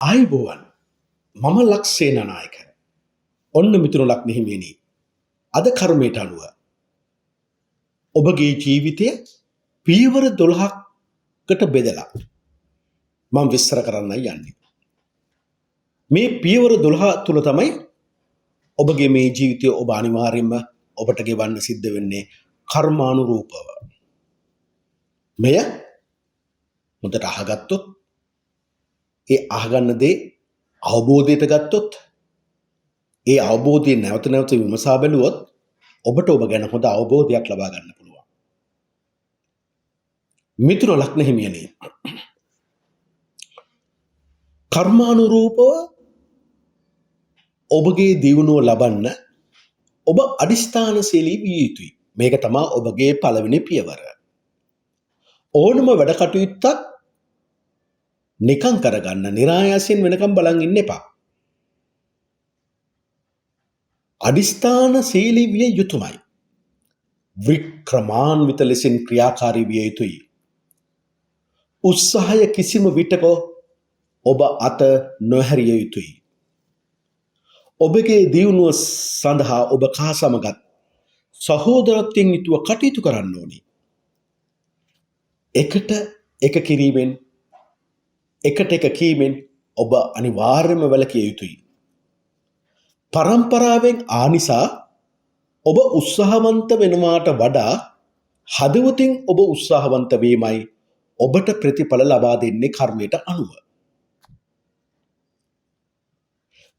ආයුබෝවන් මම ලක්ෂේන නායක. ඔන්න මිතුරු ලක්න හිමියනි. අද කර්මයට අනුව ඔබගේ ජීවිතය පියවර 12කට බෙදලා මම විස්තර කරන්න යන්නේ. මේ පියවර 12 තුල තමයි ඔබගේ මේ ජීවිතය ඔබ අනිවාර්යයෙන්ම ඔබට ගෙවන්න සිද්ධ වෙන්නේ කර්මානුරූපව. මෙය හොඳට අහගත්තොත් ඒ අහගන්න දේ අවබෝධයට ගත්තොත් ඒ අවබෝධය නැවත නැවත විමසා බැලුවොත් ඔබට ඔබ ගැන හොඳ අවබෝධයක් ලබා ගන්න පුළුවන්. මිතුර ලග්න හිමියනි, කර්මානුරූපව ඔබගේ දියුණුව ලබන්න ඔබ අදිස්ථානශීලී විය යුතුයි. මේක තමයි ඔබගේ පළවෙනි පියවර. ඕනම වැඩ කටයුත්තක් නිකන් කරගන්න નિરાයාසයෙන් වෙනකම් බලන් ඉන්න එපා. අදිස්ථානශීලී විය යුතුමයි. වික්‍රමාන්විත ලෙසින් ක්‍රියාකාරී විය යුතුයි. උත්සාහය කිසිම විටක ඔබ අත නොහැරිය යුතුයි. ඔබගේ දියුණුව සඳහා ඔබ කා සමගත් සහෝදරත්වයෙන් යුතුව කටයුතු කරන්න ඕනි. එකට එක කිරීමෙන් එකට එක කීමෙන් ඔබ අනිවාර්යයෙන්ම වැළකිය යුතුයි. පරම්පරාවෙන් ආනිසා ඔබ උත්සාහවන්ත වෙනවාට වඩා හදවතින් ඔබ උත්සාහවන්ත වීමයි ඔබට ප්‍රතිඵල ලබා දෙන්නේ කර්මයට අනුව.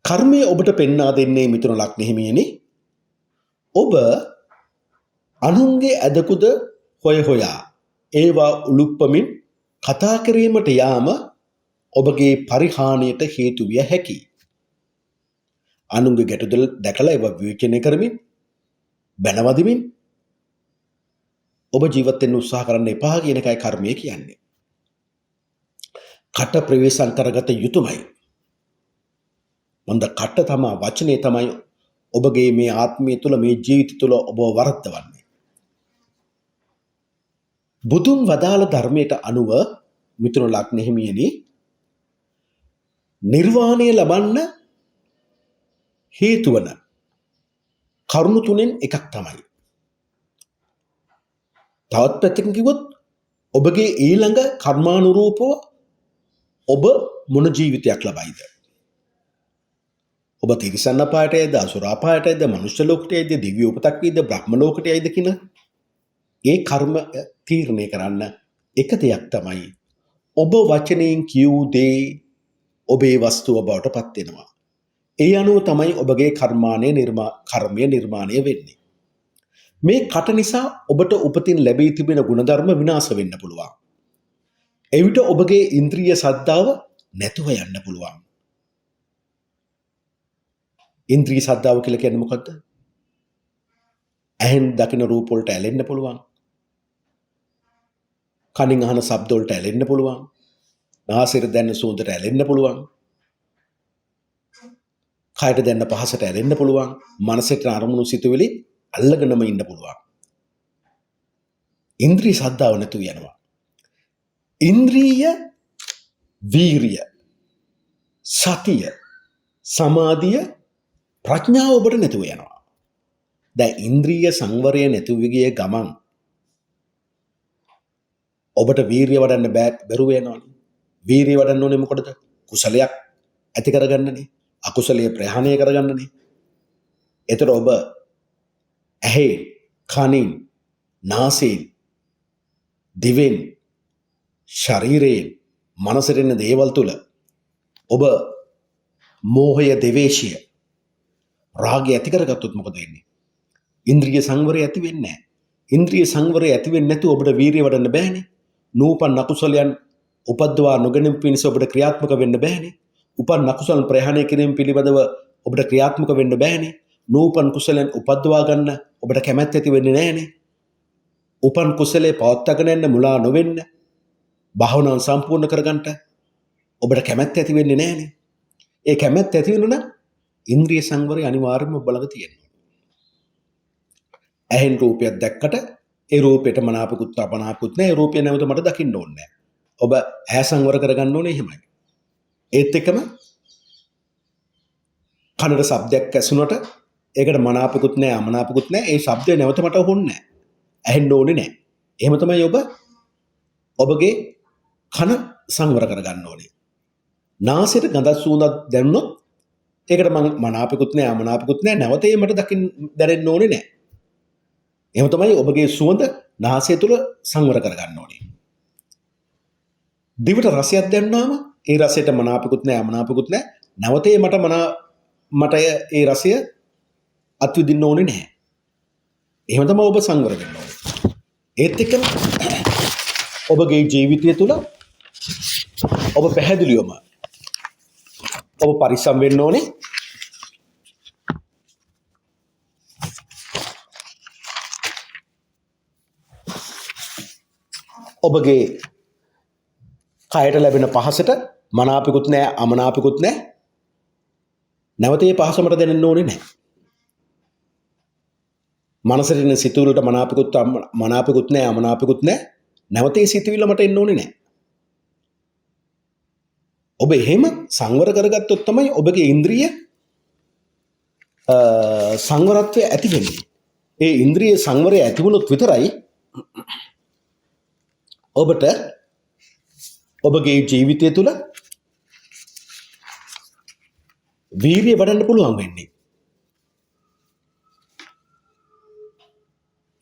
කර්මය ඔබට පෙන්වා දෙන්නේ මිතුරු ලග්න හිමියනි, ඔබ අනුන්ගේ ඇදකුද හොය හොයා ඒවා උලුප්පමින් කතා කිරීමට යාම ඔබගේ පරිහානියට හේතු විය හැකියි. අනුන්ගේ ගැටලු දැකලා ඒවා විවේචනය කරමින් බැනවදිමින් ඔබ ජීවත් වෙන්න උත්සාහ කරන්න එපා කියන එකයි කර්මය කියන්නේ. කට ප්‍රවේශම් කරගත යුතුමයි. මොඳ කට තමයි වචනේ තමයි ඔබගේ මේ ආත්මය තුළ මේ ජීවිතය තුළ ඔබ වරද්දවන්නේ. බුදුන් වදාළ ධර්මයට අනුව මිතුරු ලග්න හිමියනි, නිර්වාණය ලබන්න හේතු වන කරුණු තුනෙන් එකක් තමයි. තවත් පැත්තකින් කිව්වොත් ඔබගේ ඊළඟ කර්මානුරූපව ඔබ මොන ජීවිතයක් ලබයිද? ඔබ තිරිසන් අපායට යයිද, අසුර අපායට යයිද, මනුෂ්‍ය ලෝකයට යයිද, දිව්‍ය උපතක් වේද, බ්‍රහ්ම ලෝකයට යයිද කියන ඒ කර්ම තීරණය කරන්න එක දෙයක් තමයි ඔබ වචනයෙන් කියූ දේ ඔබේ වස්තුව බවට පත් වෙනවා. ඒ අනුව තමයි ඔබගේ කර්මය නිර්මාණය වෙන්නේ. මේ කට නිසා ඔබට උපතින් ලැබී තිබෙන ගුණධර්ම විනාශ වෙන්න පුළුවන්. එවිට ඔබගේ ඉන්ද්‍රිය සද්ධාව නැතුව යන්න පුළුවන්. ඉන්ද්‍රිය සද්ධාව කියලා කියන්නේ මොකද්ද? ඇහෙන් දකින රූප වලට ඇලෙන්න පුළුවන්. කනින් අහන ශබ්ද වලට ඇලෙන්න පුළුවන්. නාසයෙන් දැනෙන සුවඳට ඇලෙන්න පුළුවන්. කයට දැනෙන පහසට ඇලෙන්න පුළුවන්. මනසට අරමුණු සිතුවිලි අල්ලගෙනම ඉන්න පුළුවන්. ඉන්ද්‍රිය සද්ධාව නැතුව යනවා. ඉන්ද්‍රිය වීරිය, සතිය, සමාධිය, ප්‍රඥාව ඔබට නැතුව යනවා. දැන් ඉන්ද්‍රිය සංවරය නැතුව ගිය ගමන් ඔබට වීරිය වඩන්න බැරුව යනවනේ. වීරිය වඩන්න ඕනේ මොකටද? කුසලයක් ඇති කරගන්නනේ. අකුසලයේ ප්‍රහාණය කරගන්නනේ. එතකොට ඔබ ඇහි, කනින්, නාසයෙන්, දිවෙන්, ශරීරයෙන්, මනසෙන් එන දේවල් තුල ඔබ මෝහය, ද්වේෂය, රාගය ඇති කරගත්තොත් මොකද වෙන්නේ? ඉන්ද්‍රිය සංවරය ඇති වෙන්නේ නැහැ. ඉන්ද්‍රිය සංවරය ඇති වෙන්නේ නැතුව ඔබට වීරිය වඩන්න බෑනේ. නූපන් අකුසලයන් උපද්දවා නොගැනීම පිණිස ඔබට ක්‍රියාත්මක වෙන්න බෑනේ. උපන් අකුසල ප්‍රහාණය කිරීම පිළිබඳව ඔබට ක්‍රියාත්මක වෙන්න බෑනේ. නූපන් කුසලයන් උපද්දවා ගන්න ඔබට කැමැත්ත ඇති වෙන්නේ නැහනේ. උපන් කුසලයේ පවත්වාගෙන යන්න මුලා නොවෙන්න, භාවනාව සම්පූර්ණ කරගන්න ඔබට කැමැත්ත ඇති වෙන්නේ නැහනේ. ඒ කැමැත්ත ඇති වෙන නම් ඉන්ද්‍රිය සංවරය අනිවාර්යයෙන්ම ඔබ ළඟ තියෙනවා. ඇහෙන් රූපයක් දැක්කට ඒ රූපයට මනාපකුත් අපනාපකුත් නැහැ. ඒ රූපය නැවත මට දකින්න ඕනේ නැහැ. ඔබ ඇහැ සංවර කරගන්න ඕනේ එහෙමයි. ඒත් එක්කම කනට ශබ්දයක් ඇසුනට ඒකට මනාපකුත් නැහැ අමනාපකුත් නැහැ. ඒ ශබ්දය නැවත මට හොන්නේ නැහැ. ඇහෙන්න ඕනේ නැහැ. එහෙම තමයි ඔබගේ කන සංවර කරගන්න ඕනේ. නාසයට ගඳක් සුවඳක් දැනුනොත් ඒකට මම මනාපකුත් නැහැ අමනාපකුත් නැහැ. නැවත ඒ මට දැනෙන්න ඕනේ නැහැ. එහෙම තමයි ඔබගේ සුවඳ නාසය තුල සංවර කරගන්න ඕනේ. දිවට රසයක් දැනුනාම ඒ රසයට මනාපකුත් නැහැ අමනාපකුත් නැහැ. නැවත මට ඒ රසය අත්විඳින්න ඕනේ නැහැ. එහෙම තමයි ඔබ සංවර වෙන්න ඕනේ. ඒත් එක්කම ඔබගේ ජීවිතය තුළ ඔබ පැහැදිලිවම ඔබ පරිස්සම් වෙන්න ඕනේ. ඔබගේ කයට ලැබෙන පහසට මනාපකුත් නැහැ අමනාපකුත් නැහැ. නැවත ඒ පහස මට දැනෙන්න ඕනේ නැහැ. මනසට එන සිතුවිල්ලට මනාපකුත් නැහැ අමනාපකුත් නැහැ. නැවත ඒ සිතුවිල්ල මට එන්න ඕනේ නැහැ. ඔබ එහෙම සංවර කරගත්තොත් තමයි ඔබගේ ඉන්ද්‍රිය සංවරත්වය ඇති වෙන්නේ. ඒ ඉන්ද්‍රිය සංවරය ඇති වුණොත් විතරයි ඔබට ඔබගේ ජීවිතය තුළ වීරිය වඩන්න පුළුවන් වෙන්නේ.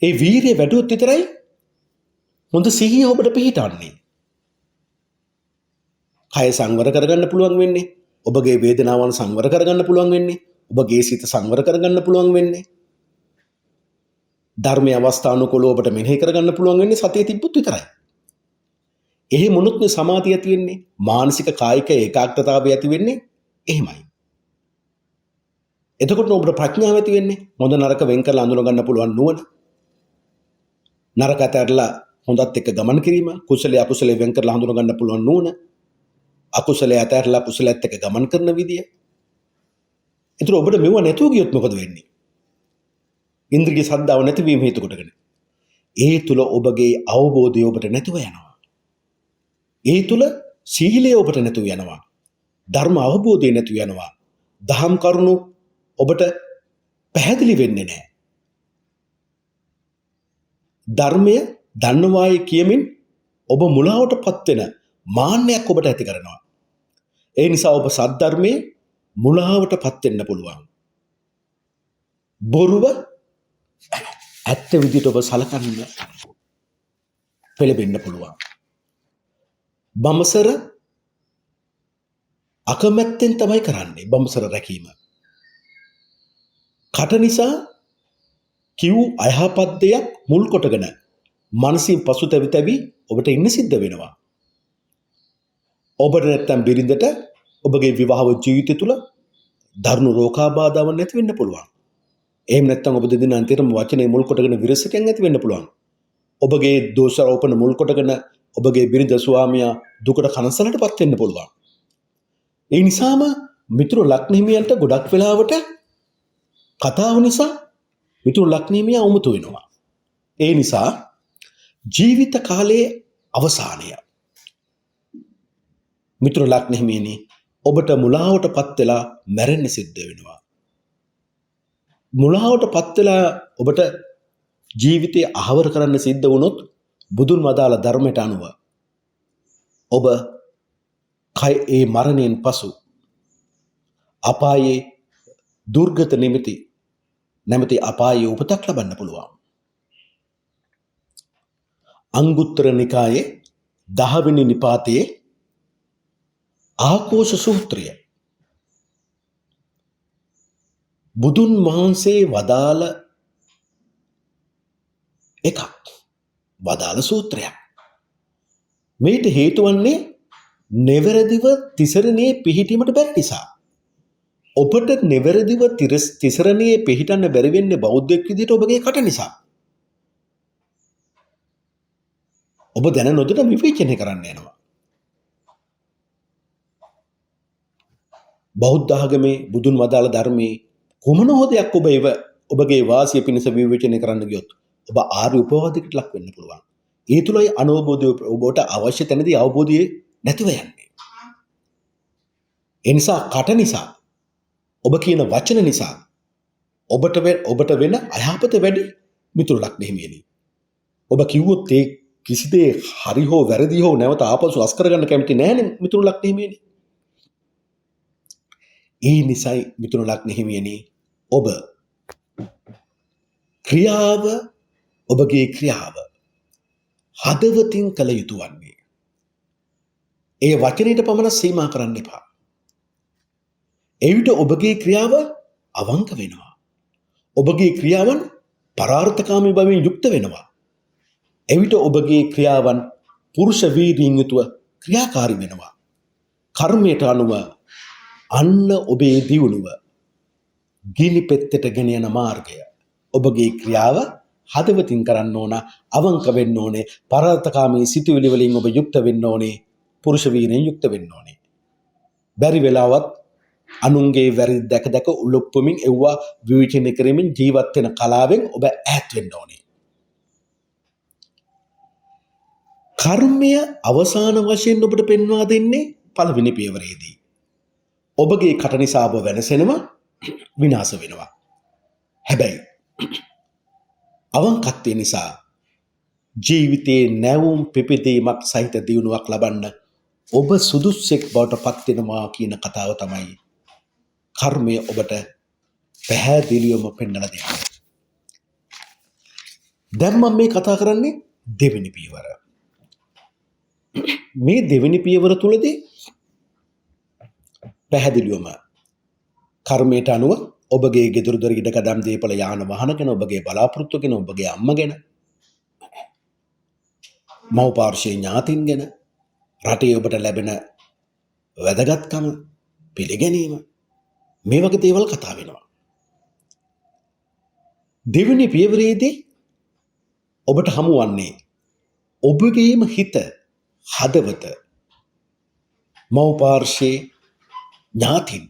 ඒ වීරිය වැඩුවොත් විතරයි හොඳ සිහිය ඔබට පිහිටන්නේ. කය සංවර කරගන්න පුළුවන් වෙන්නේ. ඔබගේ වේදනාවන් සංවර කරගන්න පුළුවන් වෙන්නේ. ඔබගේ සිත සංවර කරගන්න පුළුවන් වෙන්නේ. ධර්මයේ අවස්ථානුකූලව ඔබට මෙනෙහි කරගන්න පුළුවන් වෙන්නේ සතිය තිබ්බොත් විතරයි. එහි මොනුත්නේ සමාධිය ඇති වෙන්නේ. මානසික කායික ඒකාග්‍රතාවය ඇති වෙන්නේ එහෙමයි. එතකොට ඔබට ප්‍රඥාව ඇති වෙන්නේ. හොඳ නරක වෙන් කරලා අඳුන ගන්න පුළුවන් නුවණ. නරක අතහැරලා හොඳත් එක්ක ගමන් කිරීම, කුසලයේ අකුසලයේ වෙන් කරලා හඳුන ගන්න පුළුවන් නුවණ. අකුසලයේ අතහැරලා කුසලයට එක්ක ගමන් කරන විදිය. ඒතර ඔබට මෙව නැතුව ගියොත් මොකද වෙන්නේ? ඉන්ද්‍රිය සද්ධාව නැතිවීම හේතු කොටගෙන. ඒ තුල ඔබගේ අවබෝධය ඔබට නැතුව යනවා. ඒ තුල සීලය ඔබට නැතුව යනවා. ධර්ම අවබෝධය නැතුව යනවා. දහම් කරුණු ඔබට පැහැදිලි වෙන්නේ නැහැ. ධර්මය දන්නවායි කියමින් ඔබ මුලාවටපත් වෙන මාන්නයක් ඔබට ඇති කරනවා. ඒ නිසා ඔබ සද්ධර්මයේ මුලාවටපත් වෙන්න පුළුවන්. බොරුව ඇත්ත විදිහට ඔබ සලකන්න පෙළඹෙන්න පුළුවන්. බඹසර අකමැත්තෙන් තමයි කරන්නේ බඹසර රැකීම. කට නිසා කිව් අයහපත් දෙයක් මුල් කොටගෙන මනසින් පසුතැවි ඔබට ඉන්න සිද්ධ වෙනවා. ඔබට නැත්තම් බිරිඳට ඔබගේ විවාහ ජීවිතය තුළ දරුණු රෝගාබාධාවන් නැති වෙන්න පුළුවන්. එහෙම නැත්තම් ඔබ දෙදෙනා අන්තිමට වචනේ මුල් කොටගෙන විරසකම් ඇති වෙන්න පුළුවන්. ඔබගේ දෝෂාරෝපණ මුල් කොටගෙන ඔබගේ බිරිඳ ස්වාමියා දුකට කනසලටපත් වෙන්න පුළුවන්. ඒ නිසාම මිතුරු ලග්න හිමියන්ට ගොඩක් වෙලාවට කතාව නිසා මිතුරු ලග්න හිමියා උමුතු වෙනවා. ඒ නිසා ජීවිත කාලයේ අවසානය මිතුරු ලග්න හිමියනි ඔබට මුලාවටපත් වෙලා මැරෙන්න සිද්ධ වෙනවා. මුලාවටපත් වෙලා ඔබට ජීවිතය අහවර කරන්න සිද්ධ වුණොත් බුදුන් වදාළ ධර්මයට අනුව ඔබ ඒ මරණයෙන් පසු අපායේ දුර්ගත නැමැති අපායේ උපතක් ලබන්න පුළුවන්. අංගුත්තර නිකායේ 10 වෙනි නිපාතයේ ආකෝෂ සූත්‍රය බුදුන් වහන්සේ වදාළ එකක්. වදාළ සූත්‍රයක්. මේට හේතු වන්නේ නිවැරදිව තිසරණයේ පිහිටීමට බැරි නිසා. ඔබට නිවැරදිව තිසරණයේ පිහිටන්න බැරි වෙන්නේ බෞද්ධයෙක් විදිහට ඔබගේ කට නිසා. ඔබ දැන නොදැන විවේචනය කරන්න යනවා. බෞද්ධ ආගමේ බුදුන් වදාළ ධර්මයේ කුමන හොදයක් ඔබගේ වාසිය පිණිස විවේචනය කරන්න ගියොත් ඔබ ආර්ය උපවාදයකට ලක් වෙන්න පුළුවන්. ඒ තුලයි අනවබෝධය ඔබට අවශ්‍ය තැනදී අවබෝධය නැතිව යන්නේ. ඒ නිසා කට නිසා ඔබ කියන වචන නිසා ඔබට වෙන අයහපත වැඩි මිතුරු ලග්න හිමියනි. ඔබ කිව්වොත් ඒ කිසි දේ හරි හෝ වැරදි හෝ නැවත ආපසු අස් කරගන්න කැමති නැහැ මිතුරු ලග්න හිමියනි. ඒ නිසයි මිතුරු ලග්න හිමියනි ඔබ ඔබගේ ක්‍රියාව හදවතින් කළ යුතු වන්නේ. ඒ වචනයට පමණ සීමා කරන්න එපා. එවිට ඔබගේ ක්‍රියාව අවංක වෙනවා. ඔබගේ ක්‍රියාවන් පරාර්ථකාමී බවින් යුක්ත වෙනවා. එවිට ඔබගේ ක්‍රියාවන් පුරුෂ වීරියෙන් යුතුව ක්‍රියාකාරී වෙනවා. කර්මයට අනුව අන්න ඔබේ දියුණුව ගිනි පෙත්තට ගෙන යන මාර්ගය. ඔබගේ ක්‍රියාව හදවතින් කරන්න ඕන, අවංක වෙන්න ඕනේ, පරාර්ථකාමී සිතුවිලි වලින් ඔබ යුක්ත වෙන්න ඕනේ, පුරුෂ වීරියෙන් යුක්ත වෙන්න ඕනේ. බැරි වෙලාවත් අනුන්ගේ වැරදි දැක දැක උලොප්පමින් එව්වා විවේචනය කරමින් ජීවත් වෙන කලාවෙන් ඔබ ඈත් වෙන්න ඕනේ. කර්මය අවසාන වශයෙන් ඔබට පෙන්වා දෙන්නේ පළවෙනි පියවරේදී. ඔබගේ කට නිසා ඔබ වෙනසෙනවා, විනාශ වෙනවා. හැබැයි අවංකත්වය නිසා ජීවිතයේ නැවුම් පිපිදීමක් සහිත දියුණුවක් ලබන්න ඔබ සුදුස්සෙක් බවට පත් වෙනවා කියන කතාව තමයි කර්මය ඔබට පැහැදිලිවම පෙන්වලා දෙන්නේ. දැන් මම මේ කතා කරන්නේ දෙවෙනි පියවර. මේ දෙවෙනි පියවර තුලදී පැහැදිලිවම කර්මයට අනුව ඔබගේ ගෙදර දොර ඉඩකඩම් දීපල යාන වාහන ගැන, ඔබගේ බලාපොරොත්තු ගැන, ඔබගේ අම්මා ගැන, මව් පාර්ශ්වයේ ඥාතීන් ගැන, රටේ ඔබට ලැබෙන වැදගත්කම, පිළිගැනීම, මේ වගේ දේවල් කතා වෙනවා. දෙවෙනි පියවරේදී ඔබට හමු වන්නේ ඔබගේම හිත, හදවත, මව් පාර්ශ්වයේ ඥාතීන්,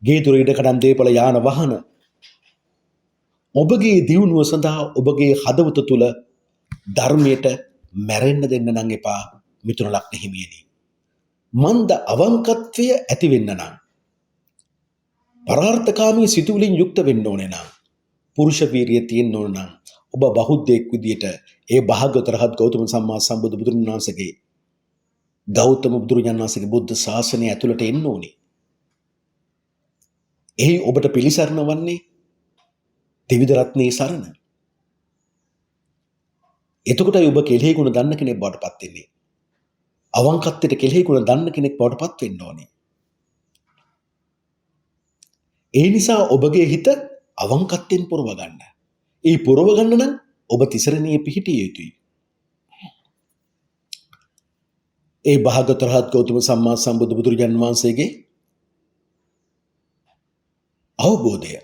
ගේ දොර ඉඩකඩම් දීපල යාන වාහන, ඔබගේ දියුණුව සඳහා ඔබගේ හදවත තුල ධර්මයට මැරෙන්න දෙන්න නම් එපා මිතුරු ලග්න හිමියනි. මන්ද අවංකත්වය ඇති වෙන්න නම්, පරාර්ථකාමී සිතුවිලින් යුක්ත වෙන්න ඕනේ නම්, පුරුෂ වීරිය තියෙන්න ඕන නම් ඔබ බෞද්ධයෙක් විදියට ඒ භාග්‍යවතුන් රහත් ගෞතම සම්මා සම්බුදු බුදුන් වහන්සේගේ බුද්ධ ශාසනය ඇතුළට එන්න ඕනේ. එහි ඔබට පිළිසරණ වන්නේ ත්‍රිවිධ රත්නයේ සරණ. එතකොටයි ඔබ කෙලෙහි ගුණ දන්න කෙනෙක් බවට පත් වෙන්නේ. අවංකත්වයට කෙලෙහි ගුණ දන්න කෙනෙක් බවට පත් වෙන්න ඕනේ. ඒ නිසා ඔබගේ හිත අවංකත්වයෙන් පුරව ගන්න. ඒ පුරව ගන්න නම් ඔබ තිසරණයේ පිහිටිය යුතුයි. ඒ භාග්‍යවතුන් රහත් ගෞතම සම්මා සම්බුදු බුදුරජාණන් වහන්සේගේ අවබෝධය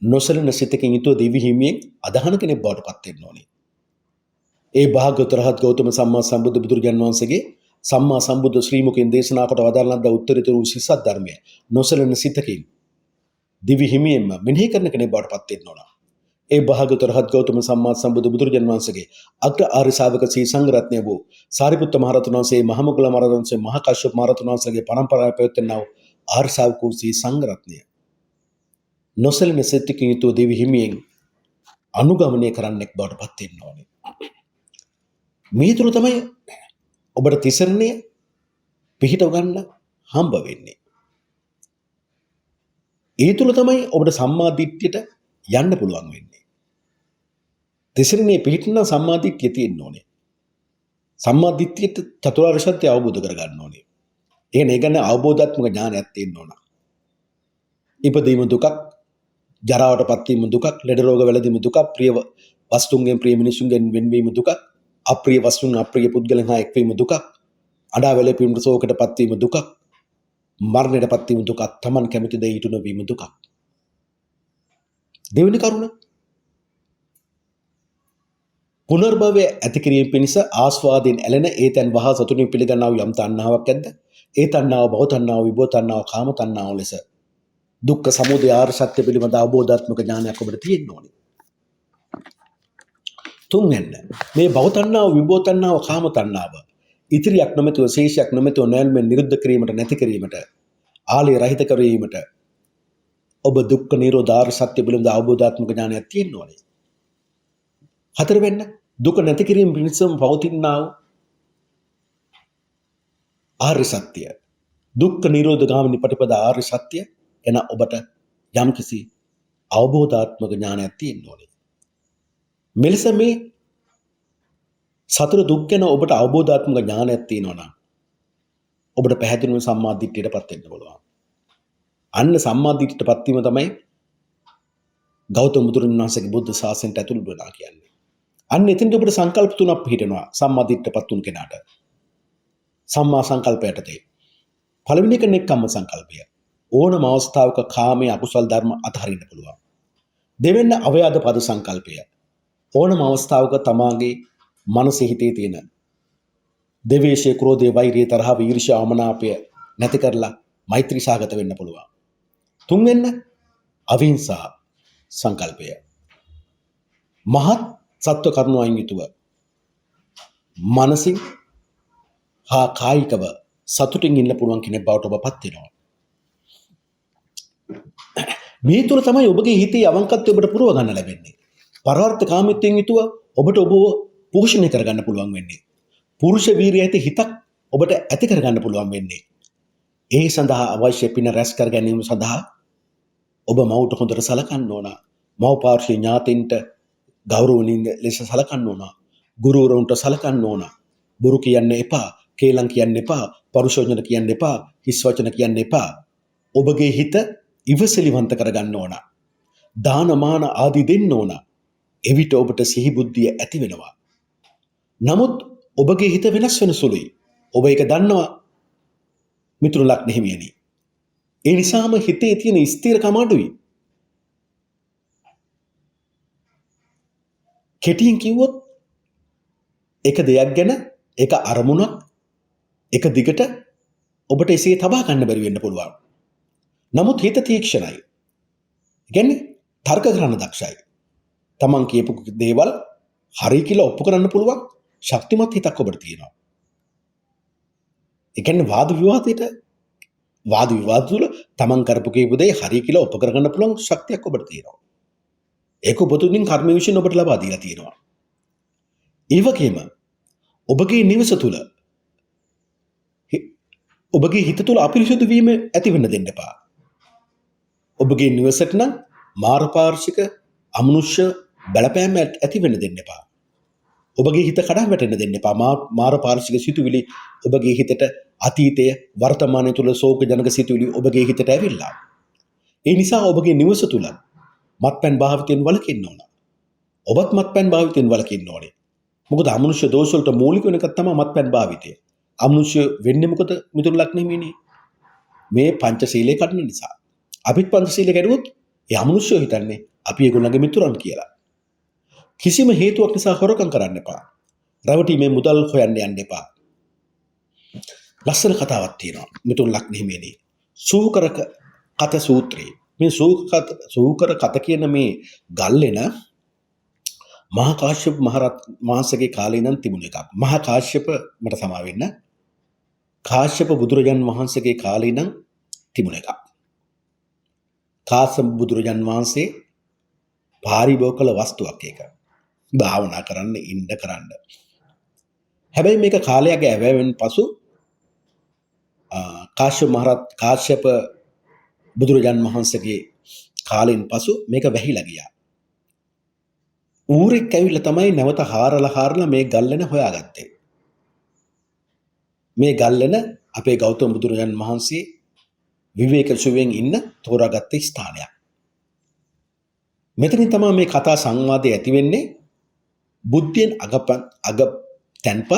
නොසලන සිතකින් යුතුව දිවි හිමියෙන් අදහන කෙනෙක් බවට පත් වෙන්න ඕනේ. ඒ භාග්‍යවතුන් රහත් ගෞතම සම්මා සම්බුදු බුදුරජාණන් වහන්සේගේ සම්මා සම්බුද්ධ ශ්‍රී මුඛයෙන් දේශනා කොට වදාළන ද උත්තරීතර වූ සිසත් ධර්මය නොසලන සිතකින් දිවි හිමියෙන්ම මෙනෙහි කරන කෙනෙක් බවට පත් වෙන්න ඕන. ඒ භාග්‍යවතුන් රහත් ගෞතම සම්මා සම්බුදු බුදුරජාණන් වහන්සේගේ අග්‍ර ආර්ය ශාවක ශ්‍රී සංඝ රත්නය වූ සාරිපුත්ත මහ රහතන් වහන්සේ, මහ මොග්ගල මහ රහතන් වහන්සේ, මහා කාශ්‍යප මහ රහතන් වහන්සේගේ පරම්පරාවේ පැවැත්වෙනා වූ ආර්ය ශාවක වූ ශ්‍රී සංඝ රත්නය නොසලන සිතකින් යුතුව දිවි හිමියෙන් අනුගමනය කරන්නෙක් බවට පත් වෙන්න ඕනේ. මේ තුල තමයි ඔබට තිසරණය පිහිටව ගන්න හම්බ වෙන්නේ. ඒ තුල තමයි ඔබට සම්මා දිට්ඨියට යන්න පුළුවන් වෙන්නේ. තිසරණයේ පිහිටන සම්මා දිට්ඨිය තියෙන්න ඕනේ. සම්මා දිට්ඨියට චතුරාර්ය සත්‍ය අවබෝධ කර ගන්න ඕනේ. ඒ ගැන අවබෝධාත්මක ඥානයක් තියෙන්න ඕන. ඉපදීම දුකක්, ජරාවටපත් වීම දුකක්, ලෙඩ රෝග වැළඳීම දුකක්, ප්‍රිය වස්තුන්ගෙන් ප්‍රිය මිනිසුන්ගෙන් වෙන්වීම දුකක්, අප්‍රිය වස්තුන් අප්‍රිය පුද්ගලයන් හා එක්වීම දුකක්, අඩා වැළපීමට ශෝකයටපත් වීම දුකක්, මරණයටපත් වීම දුකක්, Taman කැමති දේ ඊට නොවීම දුකක්. දෙවෙනි කරුණ පුනර්භවය ඇති කිරීම පිණිස ආස්වාදයෙන් ඇලෙන ඒතන් වහා සතුටින් පිළිගන්නා වූ යම් තණ්හාවක් ඇද්ද? ඒ තණ්හාව භව තණ්හාව, විභව තණ්හාව, කාම තණ්හාව ලෙස දුක්ඛ සමුදය ආර්ය සත්‍ය පිළිබඳ අවබෝධාත්මක ඥානයක් ඔබට තියෙන්න ඕනේ. තුන්වෙන්න මේ භව තණ්හාව, විභව තණ්හාව, කාම තණ්හාව ඉතිරියක් නොමැතිව, ශේෂයක් නොමැතිව නැල්මෙන් නිරුද්ධ කිරීමට, නැති කිරීමට ආලය රහිත කරවීමට ඔබ දුක්ඛ නිරෝධාර්ය සත්‍ය පිළිබඳ අවබෝධාත්මක ඥානයක් තියෙන්න ඕනේ. හතරවෙන්න දුක නැති කිරීම පිණිසම පවතිනා වූ ආර්ය සත්‍ය. දුක්ඛ නිරෝධ ගාමිනී පටිපදා ආර්ය සත්‍ය එන ඔබට යම්කිසි අවබෝධාත්මක ඥානයක් තියෙන්න ඕනේ. මෙලෙස මේ සතර දුක් ගැන ඔබට අවබෝධාත්මක ඥානයක් තියෙනවා නම් ඔබට පැහැදිලිවම සම්මා දිට්ඨියටපත් වෙන්න පුළුවන්. අන්න සම්මා දිට්ඨියටපත් වීම තමයි ගෞතම බුදුරජාණන් වහන්සේගේ බුද්ධ ශාසනයට ඇතුළු වෙනවා කියන්නේ. අන්න එතෙන්ට ඔබට සංකල්ප තුනක් පිළිහෙනවා සම්මා දිට්ඨියටපත් වුණ කෙනාට. සම්මා සංකල්පයටදී පළවෙනි එක නෙක්ඛම්ම සංකල්පය. ඕනම අවස්ථාවක කාමයේ අකුසල් ධර්ම අතහරින්න පුළුවන්. දෙවෙනි අවයාද පද සංකල්පය. ඕනම අවස්ථාවක තමාගේ මනසේ හිතේ තියෙන දේවේශය, ක්‍රෝධය, වෛරය, තරහව, ඊර්ෂ්‍යා, අමනාපය නැති කරලා මෛත්‍රී සාගත වෙන්න පුළුවන්. තුන්වෙන්න අවිහිංසා සංකල්පය. මහත් සත්ව කරුණාවෙන් යුතුව මනසින් හා කායිකව සතුටින් ඉන්න පුළුවන් කෙනෙක් බවට ඔබපත් වෙනවා. මේ තුල තමයි ඔබගේ හිතේ අවංකත්වය ඔබට පුරව ගන්න ලැබෙන්නේ. පරාර්ථ කාමීත්වයෙන් යුතුව ඔබට ඔබව පෝෂණය කරගන්න පුළුවන් වෙන්නේ. පුරුෂ වීරිය ඇති හිතක් ඔබට ඇති කරගන්න පුළුවන් වෙන්නේ. ඒ සඳහා අවශ්‍ය පින රැස් කර ගැනීම සඳහා ඔබ මව්ට හොඳට සලකන්න ඕන. මව් පාර්ශ්ව ඥාතීන්ට ගෞරවණීය ලෙස සලකන්න ඕන. ගුරුවරුන්ට සලකන්න ඕන. බොරු කියන්න එපා, කේලම් කියන්න එපා, පරුෂ වචන කියන්න එපා, හිස් වචන කියන්න එපා. ඔබගේ හිත ඉවසිලිවන්ත කරගන්න ඕන. දාන මාන ආදී දෙන්න ඕන. එවිට ඔබට සිහි බුද්ධිය ඇති වෙනවා. නමුත් ඔබගේ හිත වෙනස් වෙන සුළුයි. ඔබ ඒක දන්නවා මිතුරු ලග්න හිමියනි. ඒ නිසාම හිතේ තියෙන ස්ථිරකම අඩුයි. කෙටියෙන් කිව්වොත් එක දෙයක් ගැන එක අරමුණක් එක දිගට ඔබට එසේ තබා ගන්න බැරි වෙන්න පුළුවන්. නමුත් හිත තීක්ෂණයි. කියන්නේ තර්ක කරන්න දක්ෂයි. තමන් කියපු දේවල් හරි කියලා ඔප්පු කරන්න පුළුවන් ශක්තිමත් හිතක් ඔබට තියෙනවා. ඒ කියන්නේ වාද විවාද තුළ තමන් කරපු කියපු දේ හරි කියලා ඔප්පු කරගන්න පුළුවන් ශක්තියක් ඔබට තියෙනවා. ඒක ඔබතුලින් කර්ම විශ්ින් ඔබට ලබා දීලා තියෙනවා. ඒ වගේම ඔබගේ නිවස තුළ ඔබගේ හිත තුළ අපිරිසුදු වීම ඇති වෙන්න දෙන්න එපා. ඔබගේ නිවසට නම් මාරපාර්ශික අමනුෂ්‍ය බලපෑම ඇති වෙන්න දෙන්න එපා. ඔබගේ හිත කඩා වැටෙන්න දෙන්න එපා. මාරපාර්ශික සිතුවිලි ඔබගේ හිතට අතීතය වර්තමානය තුළ ශෝක ජනක සිතුවිලි ඔබගේ හිතට ඇවිල්ලා. ඒ නිසා ඔබගේ නිවස තුළ මත්පැන් භාවිතයෙන් වළකින්න ඕන. ඔබත් මත්පැන් භාවිතයෙන් වළකින්න ඕනේ. මොකද අමනුෂ්‍ය දෝෂ වලට මූලික වෙන එක තමයි මත්පැන් භාවිතය. අමනුෂ්‍ය වෙන්නේ මොකද මිතුරු ලග්න හිමියනේ? මේ පංචශීලයේ කඩන නිසා. අපිත් පංචශීලයේ කැඩුවොත් ඒ අමනුෂ්‍යෝ හිතන්නේ අපි ඒගොල්ලන්ගේ මිතුරන් කියලා. කිසිම හේතුවක් නිසා හොරකම් කරන්න එපා. රැවටීමේ මුදල් හොයන්න යන්න එපා. ලස්සන කතාවක් තියෙනවා මිතුරු ලග්න හිමියනේ. සූකර කත සූත්‍රයේ. මේ සූකර කත කියන මේ ගල්ලෙන මහා කාශ්‍යප මහරහතන්ගේ කාලේ ඉඳන් තිබුණ එකක්. මහා කාශ්‍යප මට සමා වෙන්න. කාශ්‍යප බුදුරජාන් වහන්සේගේ කාලේ ඉඳන් තිබුණ එකක්. කාශ්‍යප බුදුරජාන් වහන්සේ පාරිභෝග කළ වස්තුවක් ඒක. භාවනා කරන්න ඉන්න කරන්න. හැබැයි මේක කාලයක් ඇවැවෙන් පසු කාශ්‍යප බුදුරජාන් වහන්සේගේ කාලෙන් පසු මේක වැහිලා ගියා. ඌරෙක් ඇවිල්ලා තමයි නැවත හාරලා මේ ගල්ලෙන හොයාගත්තේ. මේ ගල්ලෙන අපේ ගෞතම බුදුරජාන් වහන්සේ විවේක සුවයෙන් ඉන්න තෝරාගත්ත ස්ථානයක්. මෙතනින් තමයි මේ කතා සංවාදය ඇති වෙන්නේ. බුද්ධියෙන් අග තැන්පත්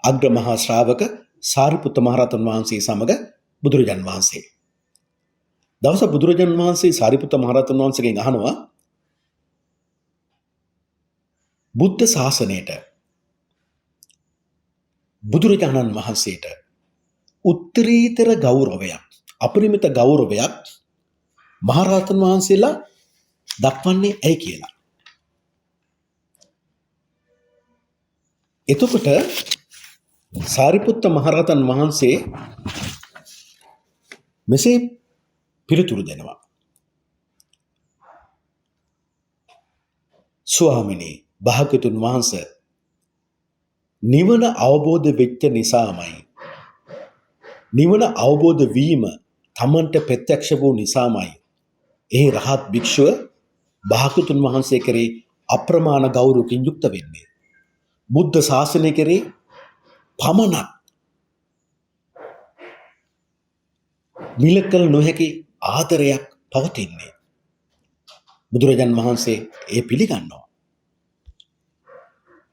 අග්‍ර මහා ශ්‍රාවක සාරිපුත්ත මහරහතන් වහන්සේ සමග බුදුරජාන් වහන්සේ. දවස බුදුරජාන් වහන්සේ සාරිපුත්ත මහරහතන් වහන්සේගෙන් අහනවා බුද්ධ ශාසනයට බුදුරජාණන් වහන්සේට උත්තරීතර ගෞරවයක් අපරිමිත ගෞරවයක් මහරහතන් වහන්සේලා දක්වන්නේ ඇයි කියලා. එතකොට සාරිපුත්ත මහරහතන් වහන්සේ මෙසේ පිළිතුරු දෙනවා. ස්වාමිනී භාග්‍යතුන් වහන්සේ නිවන අවබෝධ වෙච්ච නිසාමයි නිවන අවබෝධ වීම තමන්ට ප්‍රත්‍යක්ෂ වූ නිසාමයි ඒ රහත් භික්ෂුව භාග්‍යතුන් වහන්සේ කෙරේ අප්‍රමාණ ගෞරවකින් යුක්ත වෙන්නේ. බුද්ධ ශාසනය කෙරේ පමණක් මිලකල් නොහැකි ආදරයක් පවතින්නේ. බුදුරජාන් වහන්සේ ඒ පිළිගන්නවා.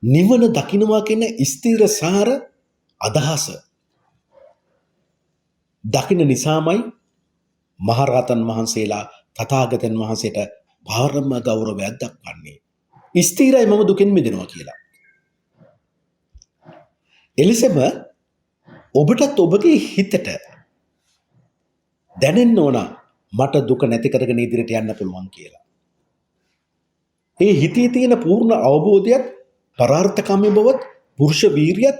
නිවන දකින්නවා කියන ස්ථිරසාර අදහස දකින්න නිසාමයි මහරහතන් වහන්සේලා තථාගතයන් වහන්සේට පරම ගෞරවයක් දක්වන්නේ. ස්ථිරයි මම දුකෙන් මිදෙනවා කියලා. එලෙසම ඔබටත් ඔබගේ හිතට දැනෙන්න ඕන මට දුක නැති කරගෙන ඉදිරියට යන්න පුළුවන් කියලා. ඒ හිතේ තියෙන පූර්ණ අවබෝධයත් පරාර්ථකාමී බවත් පුරුෂ වීරියත්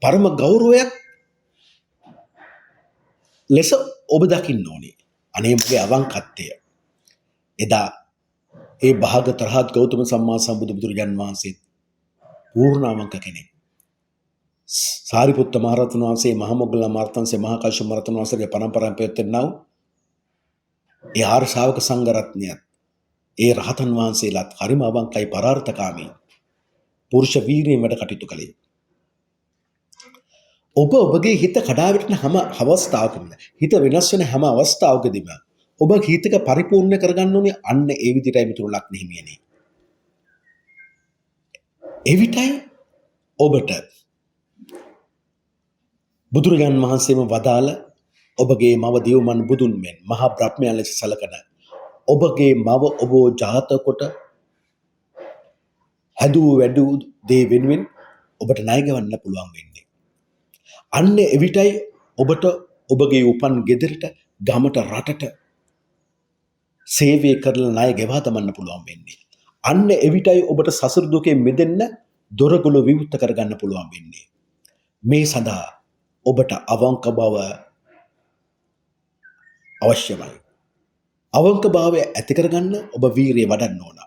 පරම ගෞරවයක් ලෙස ඔබ දකින්න ඕනේ. අනේ මගේ අවංකත්වය. එදා ඒ භාගත රහත් ගෞතම සම්මා සම්බුදු බුදුරජාන් වහන්සේ පූර්ණ අවංක කෙනෙක්. සාරිපුත්ත මහ රහතන් වහන්සේ මහ මොග්ගල්ලාන මහ රහතන් වහන්සේ මහා කාශ්‍යප මහ රහතන් වහන්සේගේ පරම්පරාවෙන් පෙරෙන්නව ඒ ආර්ය ශ්‍රාවක සංඝ රත්නයත් ඒ රහතන් වහන්සේලාත් හරිම අවංකයි පරාර්ථකාමී පුරුෂ වීරියෙන් වැඩ කටයුතු කළේ. ඔබ ඔබගේ හිත කඩාවැටෙන හැම අවස්ථාවකම හිත වෙනස් වෙන හැම අවස්ථාවකදීම ඔබ හිතක පරිපූර්ණ කරගන්න ඕනේ අන්න ඒ විදිහටයි මිතුරු ලක්න හිමියනේ. එවිටයි ඔබට බුදුරජාන් වහන්සේම වදාළ ඔබගේ මව දිව්මන් බුදුන් මෙන් මහා බ්‍රහ්මයන් ලෙස සලකන ඔබගේ මව ඔබ ජාත කොට හැදූ වැඩූ දේ වෙනුවෙන් ඔබට ණය ගවන්න පුළුවන් වෙන්නේ. අන්න එවිටයි ඔබට ඔබගේ උපන් ගෙදරට ගමට රටට සේවය කරලා ණය ගෙවා දමන්න පුළුවන් වෙන්නේ. අන්න එවිටයි ඔබට සසර දුකෙන් මිදෙන්න දොරගුළු විවෘත කරගන්න පුළුවන් වෙන්නේ. මේ සඳහා ඔබට අවංක බව අවශ්‍යමයි. අවංක භාවය ඇති කරගන්න ඔබ වීරිය වඩන්න ඕන.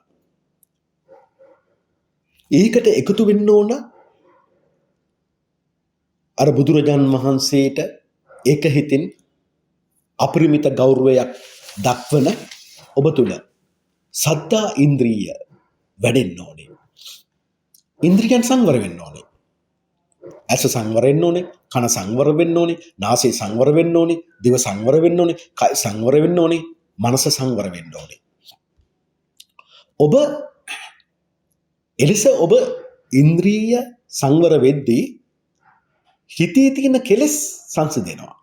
ඒකට එකතු වෙන්න ඕන අර බුදුරජාන් වහන්සේට ඒක හිතින් අපරිමිත ගෞරවයක් දක්වන ඔබ තුල සද්ධා ඉන්ද්‍රිය වැඩෙන්න ඕනේ. ඉන්ද්‍රියයන් සංවර වෙන්න ඕනේ. ඇස සංවර වෙන්න ඕනේ, කන සංවර වෙන්න ඕනේ, නාසය සංවර වෙන්න ඕනේ, දිව සංවර වෙන්න ඕනේ, කය සංවර වෙන්න ඕනේ, මනස සංවර වෙන්න ඕනේ. ඔබ එලෙස ඔබ ඉන්ද්‍රිය සංවර වෙද්දී හිතේ තියෙන කෙලෙස් සංසිඳෙනවා.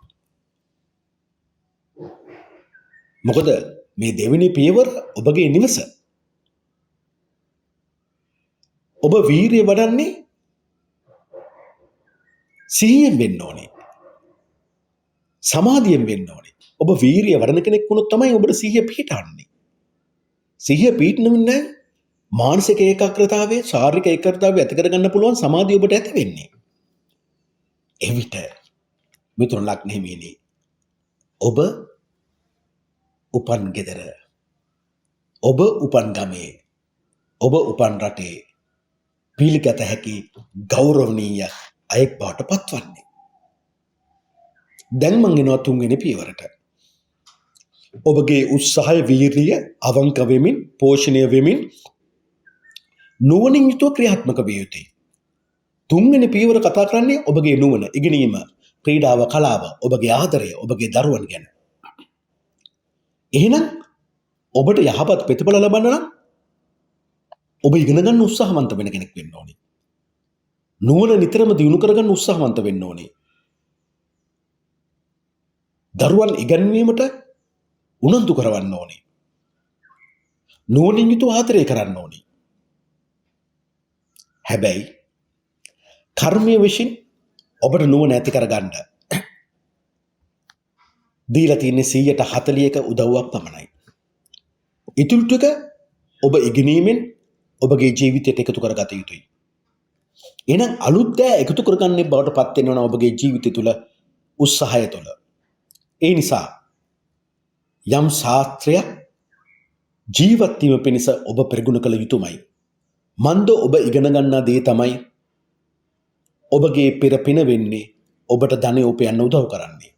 මොකද මේ දෙවෙනි පියවර ඔබගේ නිවස. ඔබ වීරිය වඩන්නේ සිහියෙන් වෙන්න ඕනේ. සමාධියෙන් වෙන්න ඕනේ. ඔබ වීරිය වඩන කෙනෙක් වුණොත් තමයි ඔබට සිහිය පිහිටන්නේ. සිහිය පිහිටනෙන්නේ මානසික ඒකාග්‍රතාවය, ශාරීරික ඒකාග්‍රතාවය ඇති කරගන්න පුළුවන් සමාධිය ඔබට ඇති වෙන්නේ. එවිට මිතුරු ලග්න හිමියනි ඔබ උපන් ගෙදර, ඔබ උපන් ගමේ, ඔබ උපන් රටේ පිළිගත හැකි ගෞරවනීය අයෙක් බවට පත්වන්නේ. දැන් මං එනවා තුන්වෙනි පියවරට. ඔබගේ උත්සාහය, වීරිය අවංක වෙමින්, පෝෂණය වෙමින් නුවණින් යුතුව ක්‍රියාත්මක විය යුතුයි. තුන්වෙනි පියවර කතා කරන්නේ ඔබගේ නුවණ, ඉගෙනීම, ක්‍රීඩාව, කලාව, ඔබගේ ආදරය, ඔබගේ දරුවන් ගැන. එහෙනම් ඔබට යහපත් ප්‍රතිඵල ලබන්න නම් ඔබ ඉගෙන ගන්න උත්සාහවන්ත වෙන කෙනෙක් වෙන්න ඕනේ. නුවණ නිතරම දියුණු කරගන්න උත්සාහවන්ත වෙන්න ඕනේ. දරුවන් ඉගෙනීමට උනන්දු කරවන්න ඕනේ. නුවණින් යුතුව ආදරය කරන්න ඕනේ. හැබැයි කර්මය විසින් ඔබට නුවණ ඇති කරගන්න දීලා තියෙන්නේ 140ක උදව්වක් පමණයි. ඊටු ටික ඔබ ඉගෙනීමෙන් ඔබගේ ජීවිතයට එකතු කරගත යුතුයි. එහෙනම් අලුත් දෑ එකතු කරගන්නේ බවට පත් වෙනවා ඔබගේ ජීවිතය තුළ උත්සාහය තුළ. ඒ නිසා යම් ශාස්ත්‍රයක් ජීවත් වීම පිණිස ඔබ ප්‍රගුණ කළ යුතුමයි. මන්ද ඔබ ඉගෙන ගන්නා දේ තමයි ඔබගේ පෙර පින වෙන්නේ ඔබට ධනෙ උපයන්න උදව් කරන්නේ.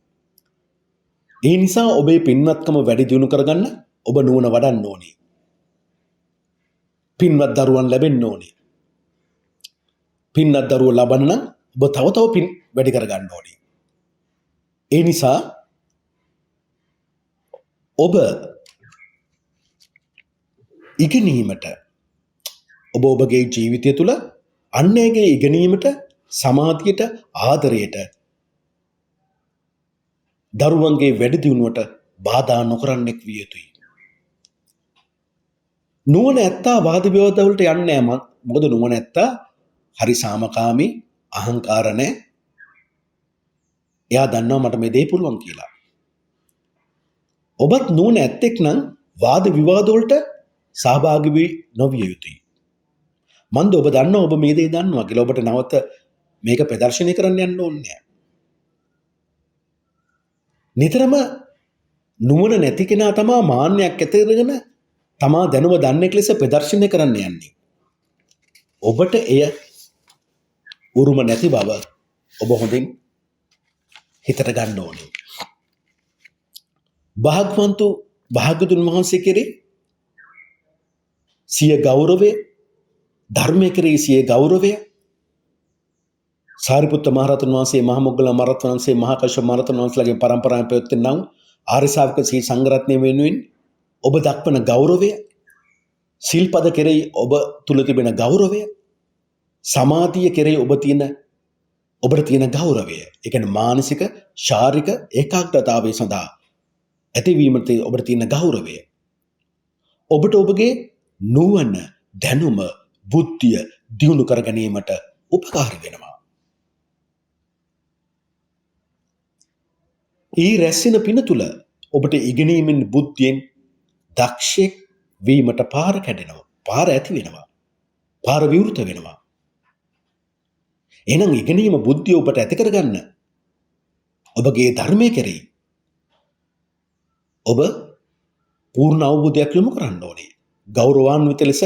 ඒ නිසා ඔබේ පින්වත්කම වැඩි දියුණු කරගන්න ඔබ නුවණ වඩන්න ඕනේ. පින්වත් දරුවන් ලැබෙන්න ඕනේ. පින්වත් දරුවෝ ලබන්න නම් ඔබ තව තව පින් වැඩි කරගන්න ඕනේ. ඒ නිසා ඔබ ඉගෙනීමට ඔබ ඔබගේ ජීවිතය තුළ අන්‍යගේ ඉගෙනීමට සමාධියට ආදරයට දරුවන්ගේ වැඩි දියුණුවට බාධා නොකරන්නෙක් විය යුතුයි. නුවණ ඇත්තා වාද විවාද වලට යන්නේ නැහැ. මොකද නුවණ ඇත්තා හරි සාමකාමී අහංකාර නැහැ. එයා දන්නවා මට මේ දේ පුළුවන් කියලා. ඔබත් නුවණ ඇත්තෙක් නම් වාද විවාද වලට සහභාගී වී නොවිය යුතුයි. මන්ද ඔබ දන්නවා ඔබ මේ දේ දන්නවා කියලා. ඔබට නැවත මේක ප්‍රදර්ශනය කරන්න යන්න ඕනේ නැහැ. නිතරම නුවණ නැති කෙනා තමා මාන්නයක් ඇති කරගෙන තමා දැනුම දන්නේක ලෙස ප්‍රදර්ශනය කරන්න යන්නේ. ඔබට එය උරුම නැති බව ඔබ හොඳින් හිතට ගන්න ඕනේ. භාග්‍යවතුන් වහන්සේ කෙරේ සිය ගෞරවය, ධර්මයේ කෙරේ සිය ගෞරවය, සාරිපුත්ත මහ රහතන් වහන්සේ, මහ මොග්ගලන් මහ රහතන් වහන්සේ, මහා කශ්‍යප මහ රහතන් වහන්සේලාගේ පරම්පරාවෙන් පැවැත්වෙනා වූ ආර්ය ශ්‍රාවක ශ්‍රී සංඝ රත්නය වෙනුවෙන් ඔබ දක්වන ගෞරවය, සිල්පද කෙරෙහි ඔබ තුල තිබෙන ගෞරවය, සමාධිය කෙරෙහි ඔබට තියෙන ගෞරවය, ඒ කියන්නේ මානසික ශාරීරික ඒකාග්‍රතාවය සඳහා ඇතිවීමට ඔබට තියෙන ගෞරවය ඔබට ඔබගේ නුවණ, දැනුම, බුද්ධිය දියුණු කර ගැනීමට උපකාරී වෙනවා. ඒ රැස්වෙන පින තුල ඔබට ඉගෙනීමෙන් බුද්ධියෙන් දක්ෂයෙක් වීමට පාර කැඩෙනවා. පාර ඇති වෙනවා. පාර විවෘත වෙනවා. එහෙනම් ඉගෙනීම බුද්ධිය ඔබට ඇති කරගන්න ඔබගේ ධර්මයේ කෙරෙහි ඔබ පූර්ණ අවබෝධයක් යොමු කරන්න ඕනේ. ගෞරවාන්විත ලෙස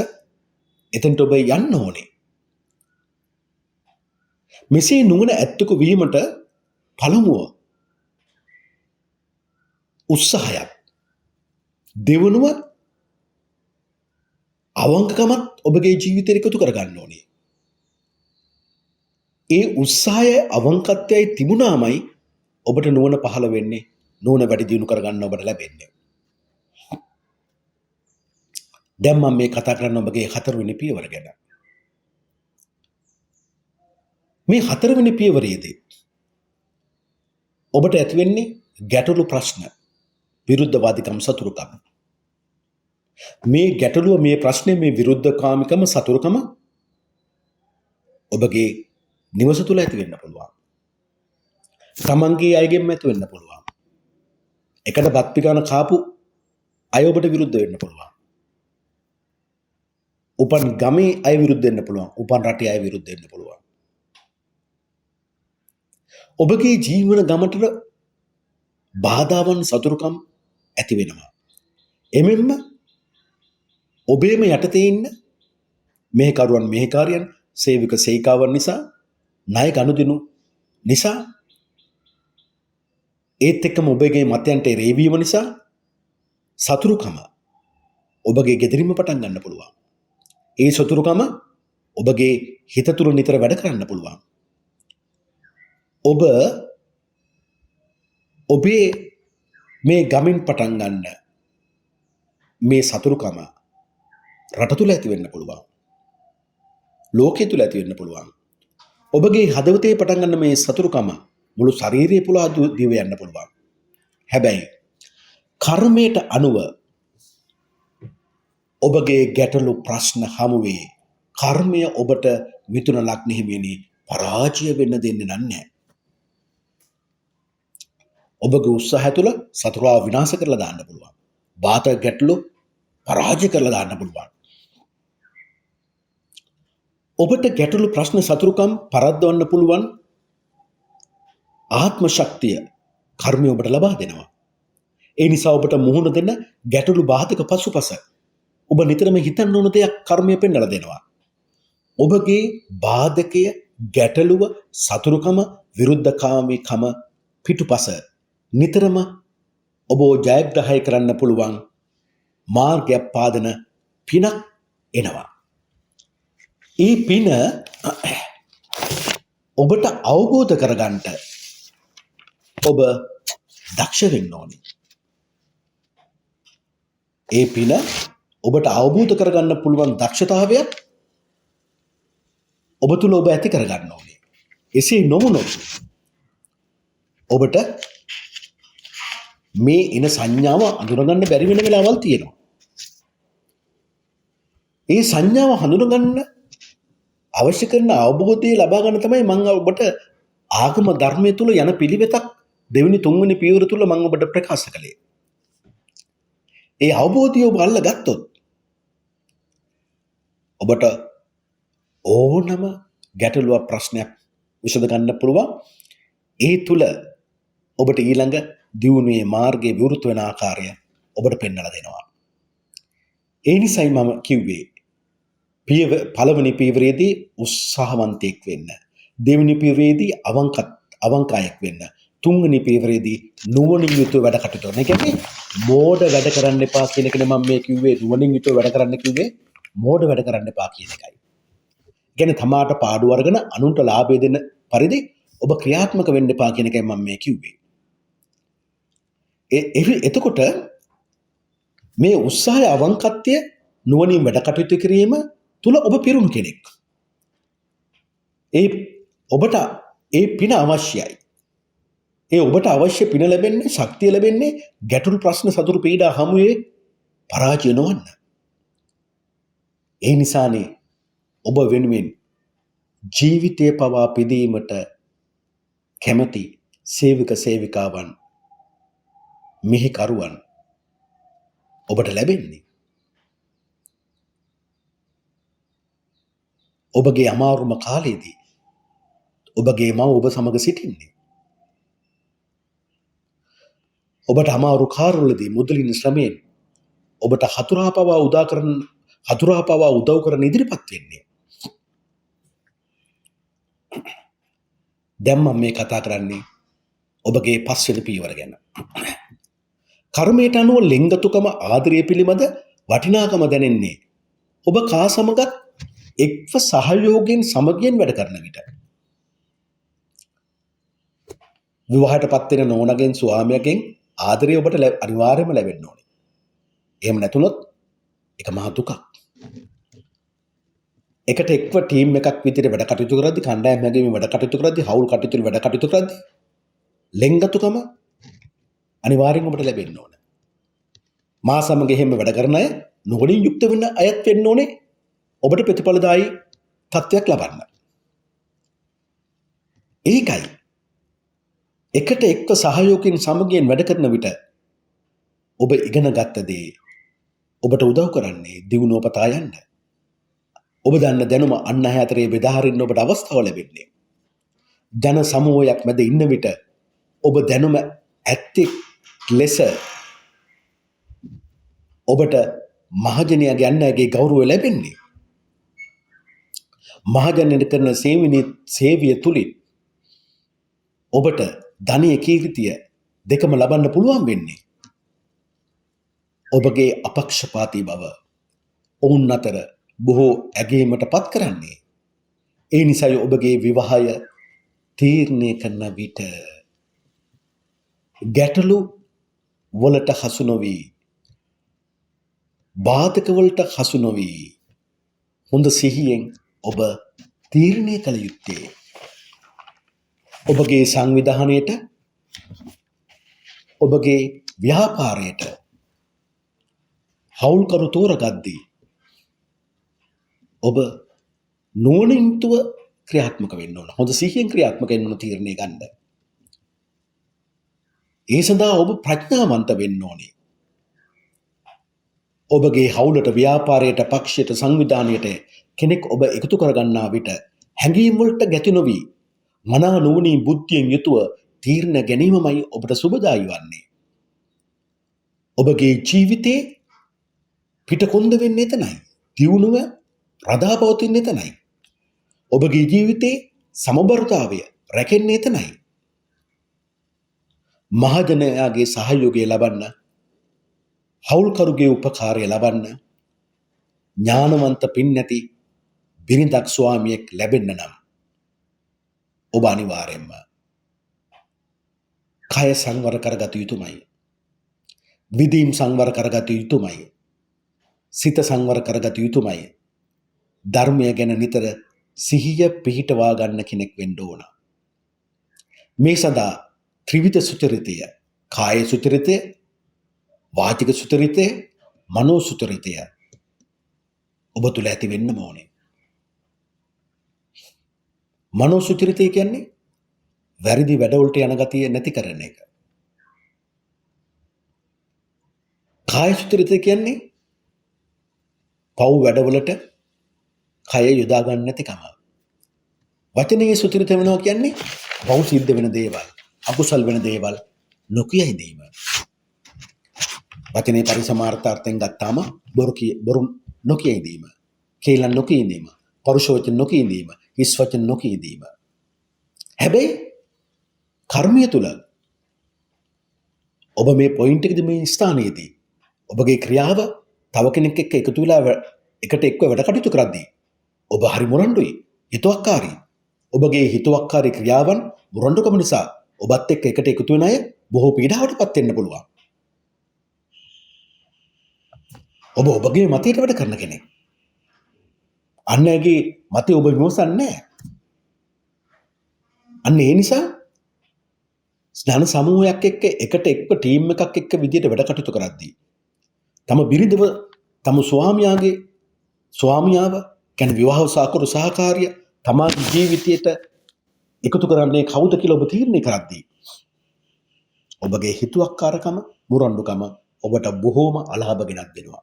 එතෙන්ට ඔබ යන්න ඕනේ. මෙසේ නුවණ ඇත්තක වීමට පළමුව උත්සාහයක්, දෙවනුව අවංකකමත් ඔබගේ ජීවිතයට එකතු කරගන්න ඕනේ. ඒ උත්සාහය අවංකත්වයයි තිබුණාමයි ඔබට නුවණ පහළ වෙන්නේ, නුවණ වැඩි දියුණු කරගන්න ඔබට ලැබෙන්නේ. දැන් මම මේ කතා කරන්න ඔබගේ 4 වෙනි පියවර ගැන. මේ 4 වෙනි පියවරේදී ඔබට ඇති වෙන්නේ ගැටලු ප්‍රශ්න, විරුද්ධවාදිකම්, සතුරුකම්. මේ ගැටලුව, මේ ප්‍රශ්නේ, මේ විරුද්ධකාමිකම, සතුරුකම ඔබගේ නිවස තුල ඇති වෙන්න පුළුවන්. තමන්ගේ අයගෙන් ඇති වෙන්න පුළුවන්. එකට බත් පිඟාන කාපු අය ඔබට විරුද්ධ වෙන්න පුළුවන්. උපන් ගමේ අය විරුද්ධ වෙන්න පුළුවන්. උපන් රටේ අය විරුද්ධ වෙන්න පුළුවන්. ඔබගේ ජීවන ගමනට බාධාවන්, සතුරුකම් ඇති වෙනවා. එමෙන්න ඔබේම යටතේ ඉන්න මෙහෙකරුවන්, මෙහෙකාරියන්, සේවක සේවිකාවන් නිසා, ණය ගනුදෙනු නිසා, ඒත් එක්කම ඔබගේ මතයන්ට රේවීම නිසා සතුරුකම ඔබගේ ගෙදරින්ම පටන් ගන්න පුළුවන්. ඒ සතුරුකම ඔබගේ හිත තුළ නිතර වැඩ කරන්න පුළුවන්. ඔබ ඔබේ මේ ගමින් පටන් ගන්න මේ සතුරුකම රට තුළ ඇති වෙන්න පුළුවන්. ලෝකයේ තුළ ඇති වෙන්න පුළුවන්. ඔබගේ හදවතේ පටන් ගන්න මේ සතුරුකම මුළු ශරීරය පුරා දිව යන්න පුළුවන්. හැබැයි කර්මයට අනුව ඔබගේ ගැටලු ප්‍රශ්න හමුවේ කර්මය ඔබට මිථුන ලග්න හිමියනි පරාජය වෙන්න දෙන්නේ නැහැ. ඔබගේ උත්සාහය තුළ සතුරා විනාශ කරලා දාන්න පුළුවන්. බාධා ගැටලු පරාජය කරලා දාන්න පුළුවන්. ඔබට ගැටලු ප්‍රශ්න, සතුරුකම් පරද්දවන්න පුළුවන් ආත්ම ශක්තිය කර්මය ඔබට ලබා දෙනවා. ඒ නිසා ඔබට මුහුණ දෙන්න ගැටලු බාධක පසුපස ඔබ නිතරම හිතන්න ඕන දෙයක් කර්මය පෙන්වලා දෙනවා. ඔබගේ බාධකය, ගැටලුව, සතුරුකම, විරුද්ධකාමීකම පිටුපස නිතරම ඔබ ජයග්‍රහය කරන්න පුළුවන් මාර්ගයක් පාදන පිනක් එනවා. ඒ පින ඔබට අවබෝධ කරගන්න ඔබ දක්ෂ වෙන්න ඕනේ. ඒ පින ඔබට අවබෝධ කරගන්න පුළුවන් දක්ෂතාවයක් ඔබ තුල ඔබ ඇති කරගන්න ඕනේ. එසේ නොවුනොත් ඔබට මේ එන සංඥාව අඳුරගන්න බැරි වෙන වෙලාවල් තියෙනවා. ඒ සංඥාව හඳුනගන්න අවශ්‍ය කරන අවබෝධය ලබා ගන්න තමයි මම ඔබට ආගම ධර්මයේ තුල යන පිළිවෙතක් දෙවෙනි තුන්වෙනි පියවර තුල මම ඔබට ප්‍රකාශ කළේ. ඒ අවබෝධය ඔබ අල්ලගත්තොත් ඔබට ඕනම ගැටලුවක් ප්‍රශ්නයක් විසඳ ගන්න පුළුවන්. ඒ තුල ඔබට ඊළඟ දියුණුවේ මාර්ගයේ විවෘත වෙන ආකාරය ඔබට පෙන්වලා දෙනවා. ඒ නිසයි මම කිව්වේ පළවෙනි පියවරේදී උත්සාහවන්තයෙක් වෙන්න, දෙවෙනි පියවරේදී අවංකයෙක් වෙන්න, තුන්වෙනි පියවරේදී නුවණින් යුතුව වැඩ කටයුතු කරන්න. ඒ කියන්නේ මෝඩ වැඩ කරන්න එපා කියන එක මම මේ කිව්වේ. නුවණින් යුතුව වැඩ කරන්න කිව්වේ මෝඩ වැඩ කරන්න එපා කියන එකයි. කියන්නේ තමාට පාඩු අරගෙන අනුන්ට ලාභය දෙන පරිදි ඔබ ක්‍රියාත්මක වෙන්න එපා කියන එකයි මම මේ කිව්වේ. එතකොට මේ උත්සාහය, අවංකත්වය, නුවණින් වැඩ කටයුතු කිරීම තුල ඔබ පිරුණු කෙනෙක්. ඔබට ඒ පින අවශ්‍යයි. ඔබට අවශ්‍ය පින ලැබෙන්නේ, ශක්තිය ලැබෙන්නේ ගැටළු ප්‍රශ්න සතුරු පීඩා හමුවේ පරාජය නොවන්න. ඒ නිසානේ ඔබ වෙනුවෙන් ජීවිතය පවා පිදීමට කැමැති සේවක සේවිකාවන්, මිහිකරුවන් ඔබට ලැබෙන්නේ. ඔබගේ අමාරුම කාලයේදී ඔබගේ මව ඔබ සමග සිටින්නේ. ඔබට අමාරු කාර්යවලදී මුදලින් ශ්‍රමයෙන් ඔබට හතුරා පවා උදව් කරන ඉදිරිපත් වෙන්නේ. දැන් මම මේ කතා කරන්නේ ඔබගේ පස්වෙනි පියවර ගැන. කර්මයට අනුව ලිංගතුකම, ආදරය පිළිබඳ වටිනාකම දැනෙන්නේ ඔබ කා සමගත් එක්ව සහයෝගයෙන් සමගියෙන් වැඩ කරන විට. විවාහයටපත් වෙන නෝනගෙන්, ස්වාමියාගෙන් ආදරය ඔබට අනිවාර්යයෙන්ම ලැබෙන්න ඕනේ. එහෙම නැතුනොත් ඒක මහ දුකක්. එකට එක්ව ටීම් එකක් විදිහට වැඩ කටයුතු කරද්දී, කණ්ඩායම් හැදීමේ වැඩ කටයුතු කරද්දී, හවුල් කටයුතු වැඩ කටයුතු කරද්දී ලිංගතුකම අනිවාර්යෙන් ඔබට ලැබෙන්න ඕන. මා සමග එහෙම වැඩ කරන අය නුවණින් යුක්ත වෙන අයත් වෙන්න ඕනේ ඔබට ප්‍රතිඵලදායී තත්ත්වයක් ලබන්න. ඒකයි එකට එක්ව සහයෝගයෙන් සමගියෙන් වැඩ කරන විට ඔබ ඉගෙන ගත්ත දේ ඔබට උදව් කරන්නේ දියුණුව පතා යන්න. ඔබ දන්න දැනුම අන් අය අතරේ බෙදා හරින්න ඔබට අවස්ථාව ලැබෙන්නේ. ජන සමූහයක් මැද ඉන්න විට ඔබ දැනුම ඇත්තෙක් ලෙස ඔබට මහජනයාගේ අන් අයගේ ගෞරවය ලැබෙන්නේ. මහජනයට කරන සේවය තුලින් ඔබට ධනය, කීර්තිය දෙකම ලබන්න පුළුවන් වෙන්නේ. ඔබගේ අපක්ෂපාතී බව ඔවුන් අතර බොහෝ ඇගීමට පත් කරන්නේ. ඒ නිසායි ඔබගේ විවාහය තීරණය කරන විට ගැටලු වලට හසු නොවී, බාධක වලට හසු නොවී හොඳ සිහියෙන් ඔබ තීරණය කළ යුත්තේ ඔබගේ සංවිධානයට, ඔබගේ ව්‍යාපාරයට හවුල්කරු තෝරගද්දී ඔබ නුවණින්තුව ක්‍රියාත්මක වෙන්න ඕන. හොඳ සිහියෙන් ක්‍රියාත්මක වෙන්න ඕන තීරණය ගන්න. ඒ සඳහා ඔබ ප්‍රඥාවන්ත වෙන්න ඕනේ. ඔබගේ හවුලට, ව්‍යාපාරයට, පක්ෂයට, සංවිධානයට කෙනෙක් ඔබ එකතු කරගන්නා විට හැඟීම් වලට ගැති නොවි මනා නුවණින් බුද්ධියෙන් යුතුව තීරණ ගැනීමමයි ඔබට සුබදායී වන්නේ. ඔබගේ ජීවිතේ පිටකොන්ද වෙන්නේ එතනයි. දියුණුව රඳා පවතින්නේ එතනයි. ඔබගේ ජීවිතේ සමබරතාවය රැකෙන්නේ එතනයි. මහජනයාගේ සහයෝගය ලබන්න, හවුල්කරුගේ උපකාරය ලබන්න, ඥානවන්ත පින්නැති බිරිඳක් ස්වාමියෙක් ලැබෙන්න නම් ඔබ අනිවාර්යෙන්ම කය සංවර කරගත යුතුමයි. විදීම් සංවර කරගත යුතුමයි. සිත සංවර කරගත යුතුමයි. ධර්මය ගැන නිතර සිහිය පිහිටවා ගන්න කෙනෙක් වෙන්න ඕන. මේ සඳහා ත්‍රිවිධ සුචරිතය, කාය සුචරිතය, වාචික සුචරිතය, මනෝ සුචරිතය ඔබ තුළ ඇති වෙන්න ඕනේ. මනෝ සුචරිතය කියන්නේ වැරදි වැඩවලට යන ගතිය නැති කරන එක. කාය සුචරිතය කියන්නේ පව් වැඩවලට කය යොදා ගන්න නැතිකම. වචනයේ සුචරිත වෙනවා කියන්නේ පව් සිද්ධ වෙන දේවල්, අකුසල් වෙන දේවල් නොකිය ඉඳීම. වචනේ පරිසමාර්ථාර්ථයෙන් ගත්තාම බොරු නොකිය ඉඳීම, කේලම් නොකිය ඉඳීම, පරුෂ වචන නොකිය ඉඳීම, හිස් වචන නොකිය ඉඳීම. හැබැයි කර්මය තුල ඔබ මේ පොයින්ට් එකේදී මේ ස්ථානයේදී ඔබගේ ක්‍රියාව තව කෙනෙක් එක්ක එකතු වෙලා එකට එක්ව වැඩ කටයුතු කරද්දී ඔබ හරි මුරණ්ඩුයි, හිතුවක්කාරී. ඔබගේ හිතුවක්කාරී ක්‍රියාවන් මුරණ්ඩුකම නිසා ඔබත් එක්ක එකට එකතු වෙන අය බොහෝ පීඩාවටපත් වෙන්න පුළුවන්. ඔබ ඔබගේ මතයට වැඩ කරන කෙනෙක්. අන් අයගේ මතය ඔබ විමසන්නේ නැහැ. අන්න ඒ නිසා ස්නාන සමූහයක් එක්ක එකට එක්ව ටීම් එකක් එක්ක විදියට වැඩ කටයුතු කරද්දී තම බිරිඳව, තම ස්වාමියාව කියන්නේ විවාහ සාකරු සහකාරිය තමාගේ ජීවිතයට එකතු කරන්නේ කවුද කියලා ඔබ තීරණය කරද්දී ඔබගේ හිතුවක්කාරකම, මුරණ්ඩුකම ඔබට බොහෝම අලාභ ගෙනත් දෙනවා.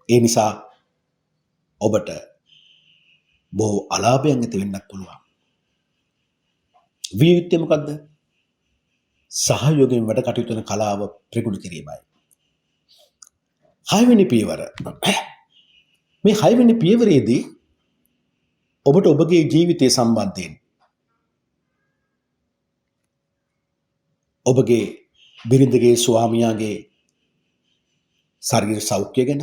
ඒ නිසා ඔබට බොහෝ අලාභයන් ඇති වෙන්නත් පුළුවන්. විය යුත්තේ මොකද්ද? සහයෝගයෙන් වැඩ කටයුතු කරන කලාව ප්‍රගුණ කිරීමයි. 6 වෙනි පියවර. මේ 6 වෙනි පියවරේදී ඔබට ඔබගේ ජීවිතය සම්බන්ධයෙන් ඔබගේ බිරිඳගේ, ස්වාමියාගේ ශරීර සෞඛ්‍ය ගැන,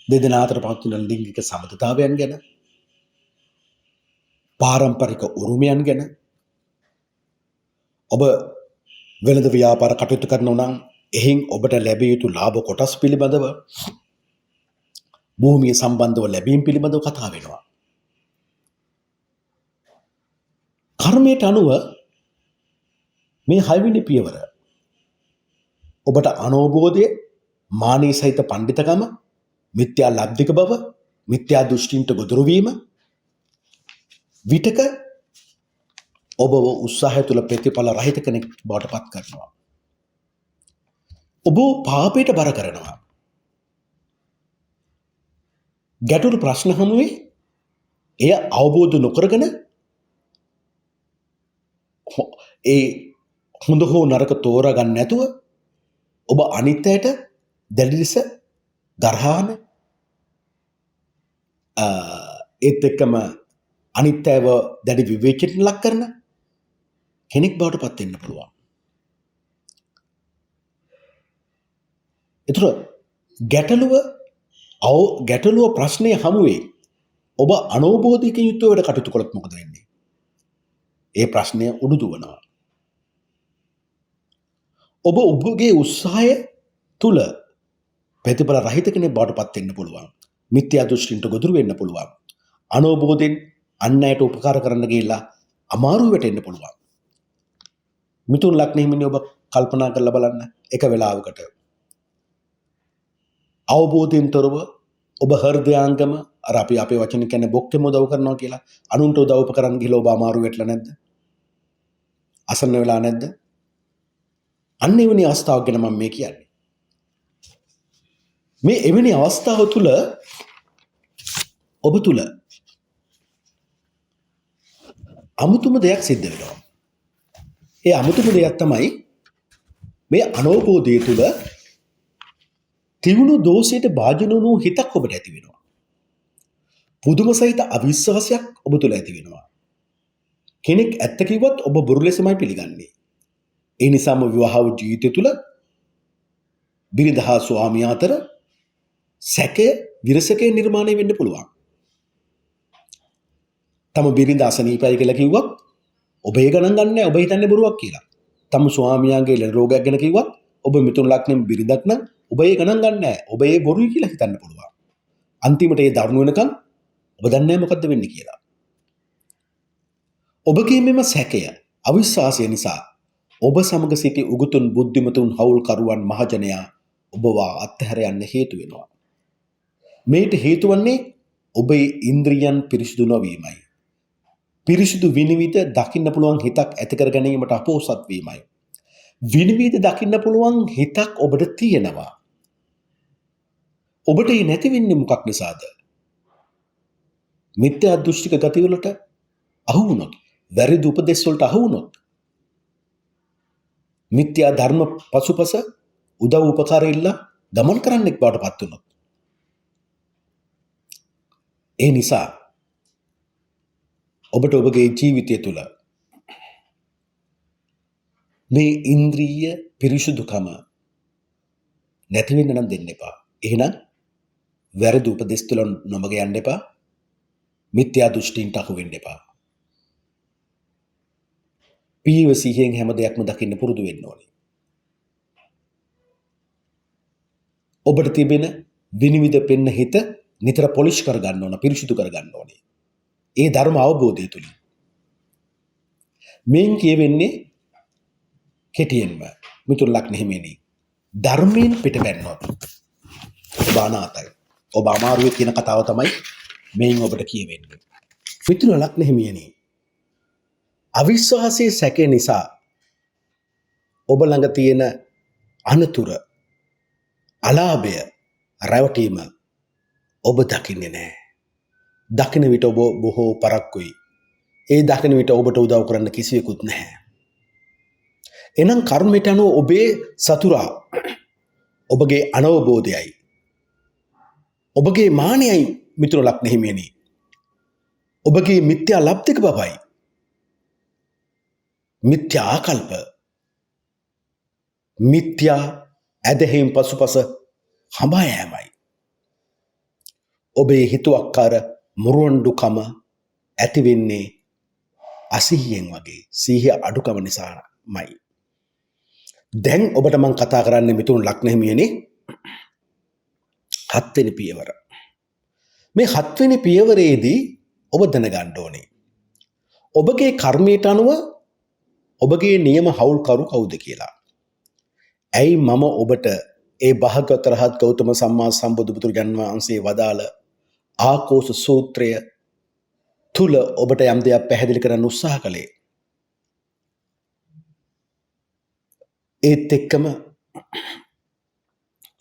දෙදෙනා අතර පවතින ලිංගික සමතුලිතතාවයන් ගැන, පාරම්පරික උරුමයන් ගැන, ඔබ වෙළඳ ව්‍යාපාර කටයුතු කරනවා නම් එහෙන් ඔබට ලැබිය යුතු ලාභ කොටස් පිළිබඳව, භූමිය සම්බන්ධව ලැබීම් පිළිබඳව කතා වෙනවා. කර්මයට අනුව මේ 6 වෙනි පියවර ඔබට අනෝබෝධය, මානී සහිත පඬිතකම, මිත්‍යා ලබ්ධික බව, මිත්‍යා දෘෂ්ටින්ට ගොදුරු වීම, විතක ඔබව උත්සාහය තුළ ප්‍රතිඵල රහිත කෙනෙක් බවට පත් කරනවා. ඔබ පාපයට බර කරනවා. ගැටලු ප්‍රශ්න හමුවේ එය අවබෝධ නොකරගෙන ඒ හොඳ හෝ නරක තෝරා ගන්න නැතුව ඔබ අනිත් අයට දැඩි ලෙස ගරහාන ඒත් එක්කම අනිත් අයව දැඩි විවේචනයට ලක් කරන කෙනෙක් බවට පත් වෙන්න පුළුවන්. ඒතර ගැටලුව ප්‍රශ්නය හමුවේ ඔබ අනෝබෝධයකින් යුක්තව වැඩ කටයුතු කළොත් මොකද වෙන්නේ? ඒ ප්‍රශ්නය උඩුදුවනවා. ඔබ ඔබගේ උත්සාහය තුල ප්‍රතිඵල රහිත කෙනෙක් බවට පත් වෙන්න පුළුවන්. මිත්‍යා දෘෂ්ටින්ට ගොදුරු වෙන්න පුළුවන්. අනෝබෝධයෙන් අන් අයට උපකාර කරන්න ගිහිල්ලා අමාරු වෙටෙන්න පුළුවන්. මිතුන් ලග්නෙ හිමිනේ ඔබ කල්පනා කරලා බලන්න එක වෙලාවකට අවබෝධයෙන් තොරව ඔබ හෘදයාංගම අර අපි අපේ වචන කියන්නේ බොක්කෙම උදව් කරනවා කියලා අනුන්ට උදව් කරන්න ගිහලා ඔබ අමාරු වෙట్లా නැද්ද? අසන්න වෙලා නැද්ද? අන්න එවැනි අවස්ථාවක් ගැන මම මේ කියන්නේ. මේ එවැනි අවස්ථාව තුල ඔබ තුල අමුතුම දෙයක් සිද්ධ වෙනවා. ඒ අමුතුම දෙයක් තමයි මේ අනෝබෝධය තුළ තිවුණු දෝෂයට භාජන වුණු හිතක් ඔබට ඇති වෙනවා. පුදුම සහිත අවිශ්වාසයක් ඔබ තුළ ඇති වෙනවා. කෙනෙක් ඇත්ත කිව්වත් ඔබ බොරු ලෙසමයි පිළිගන්නේ. ඒ නිසාම විවාහ ජීවිතය තුළ බිරිඳ හා ස්වාමියා අතර සැකය, විරසකය නිර්මාණය වෙන්න පුළුවන්. තම බිරිඳ අසනීපයි කියලා කිව්වත් ඔබ ඒ ගණන් ගන්න නැහැ. ඔබ හිතන්නේ බොරුවක් කියලා. තම ස්වාමියාගේ ලෙඩ රෝගයක් ගැන කිව්වත් ඔබ මිතුරු ලග්නෙම බිරිඳක් නම් ඔබ ඒ ගණන් ගන්න නැහැ. ඔබ ඒ බොරුයි කියලා හිතන්න පුළුවන්. අන්තිමට ඒ දරුණු වෙනකන් ඔබ දන්නේ නැහැ මොකද්ද වෙන්නේ කියලා. ඔබගේ මෙම සැකය, අවිශ්වාසය නිසා ඔබ සමග සිටි උගතුන් බුද්ධිමතුන් හවුල්කරුවන් මහජනයා ඔබව අත්හැර යන්න හේතු වෙනවා. මේට හේතු වන්නේ ඔබේ ඉන්ද්‍රියන් පිරිසිදු නොවීමයි. පිරිසිදු විනිවිද දකින්න පුළුවන් හිතක් ඇති කර ගැනීමට අපෝසත් වීමයි. විනිවිද දකින්න පුළුවන් හිතක් ඔබට තියෙනවා. ඔබට ඒ නැති වෙන්නේ මොකක් නිසාද? මිත්‍යා දෘෂ්ටික ගතිවලට අහු වුණොත්, වැරදි උපදෙස් වලට අහු වුණොත්, මිත්‍යා ධර්ම පසුපස උදව් උපකාර ඉල්ලා ගමන් කරන්නෙක් බවට පත් වුණොත්. ඒ නිසා ඔබට ඔබගේ ජීවිතය තුළ මේ ඉන්ද්‍රිය පිරිසුදුකම නැති වෙන්න නම් දෙන්න එපා. එහෙනම් වැරදි උපදෙස් තුළ නොමග යන්න එපා. මිත්‍යා දෘෂ්ටීන්ට අහු වෙන්න එපා. පීවසියෙන් හැම දෙයක්ම දකින්න පුරුදු වෙන්න ඕනේ. ඔබට තිබෙන විනිවිද පෙන්න හිත නිතර පොලිෂ් කරගන්න ඕන, පිරිසිදු කරගන්න ඕනේ. ඒ ධර්ම අවබෝධය තුලින්. මේන් කියවෙන්නේ කෙටියෙන්ම මිතුරු ලග්න හිමියනි, ධර්මයෙන් පිටපැන්නොත් ඔබ අනාතයි. ඔබ අමාරුවේ කියන කතාව තමයි මේන් ඔබට කියවෙන්නේ. මිතුරු ලග්න හිමියනි, අවිශ්වාසයේ සැකේ නිසා ඔබ ළඟ තියෙන අනතුර, අලාභය, රැවටීම ඔබ දකින්නේ නැහැ. දකින විට ඔබ බොහෝ පරක්කුයි. ඒ දකින විට ඔබට උදව් කරන්න කිසිවෙකුත් නැහැ. එනම් කර්මයට අනුව ඔබේ සතුරා ඔබගේ අනවබෝධයයි, ඔබගේ මානයයි මිතුරු ලග්න හිමියනි. ඔබගේ මිත්‍යා ලබ්ධික බවයි, මිත්‍යා ආකල්ප, මිත්‍යා ඇදහිම් පසුපස හඹා යෑමයි. ඔබේ හිතුවක්කාර මුරුවන්ඩුකම ඇති වෙන්නේ අසිහියෙන් වගේ, සිහිය අඩුකම නිසාමයි. දැන් ඔබට මං කතා කරන්නේ මිතුරු ලග්න හිමියනි, 7 වෙනි පියවර. මේ 7 වෙනි පියවරේදී ඔබ දැනගන්න ඕනේ ඔබගේ කර්මයට අනුව ඔබගේ නියම හවුල්කරු කවුද කියලා. ඇයි මම ඔබට ඒ භාග්‍යවත් රහත් ගෞතම සම්මා සම්බුදු බුදුරජාණන් වහන්සේ වදාළ ආකෝෂ සූත්‍රය තුල ඔබට යම් දෙයක් පැහැදිලි කරන්න උත්සාහ කළේ? ඒත් එක්කම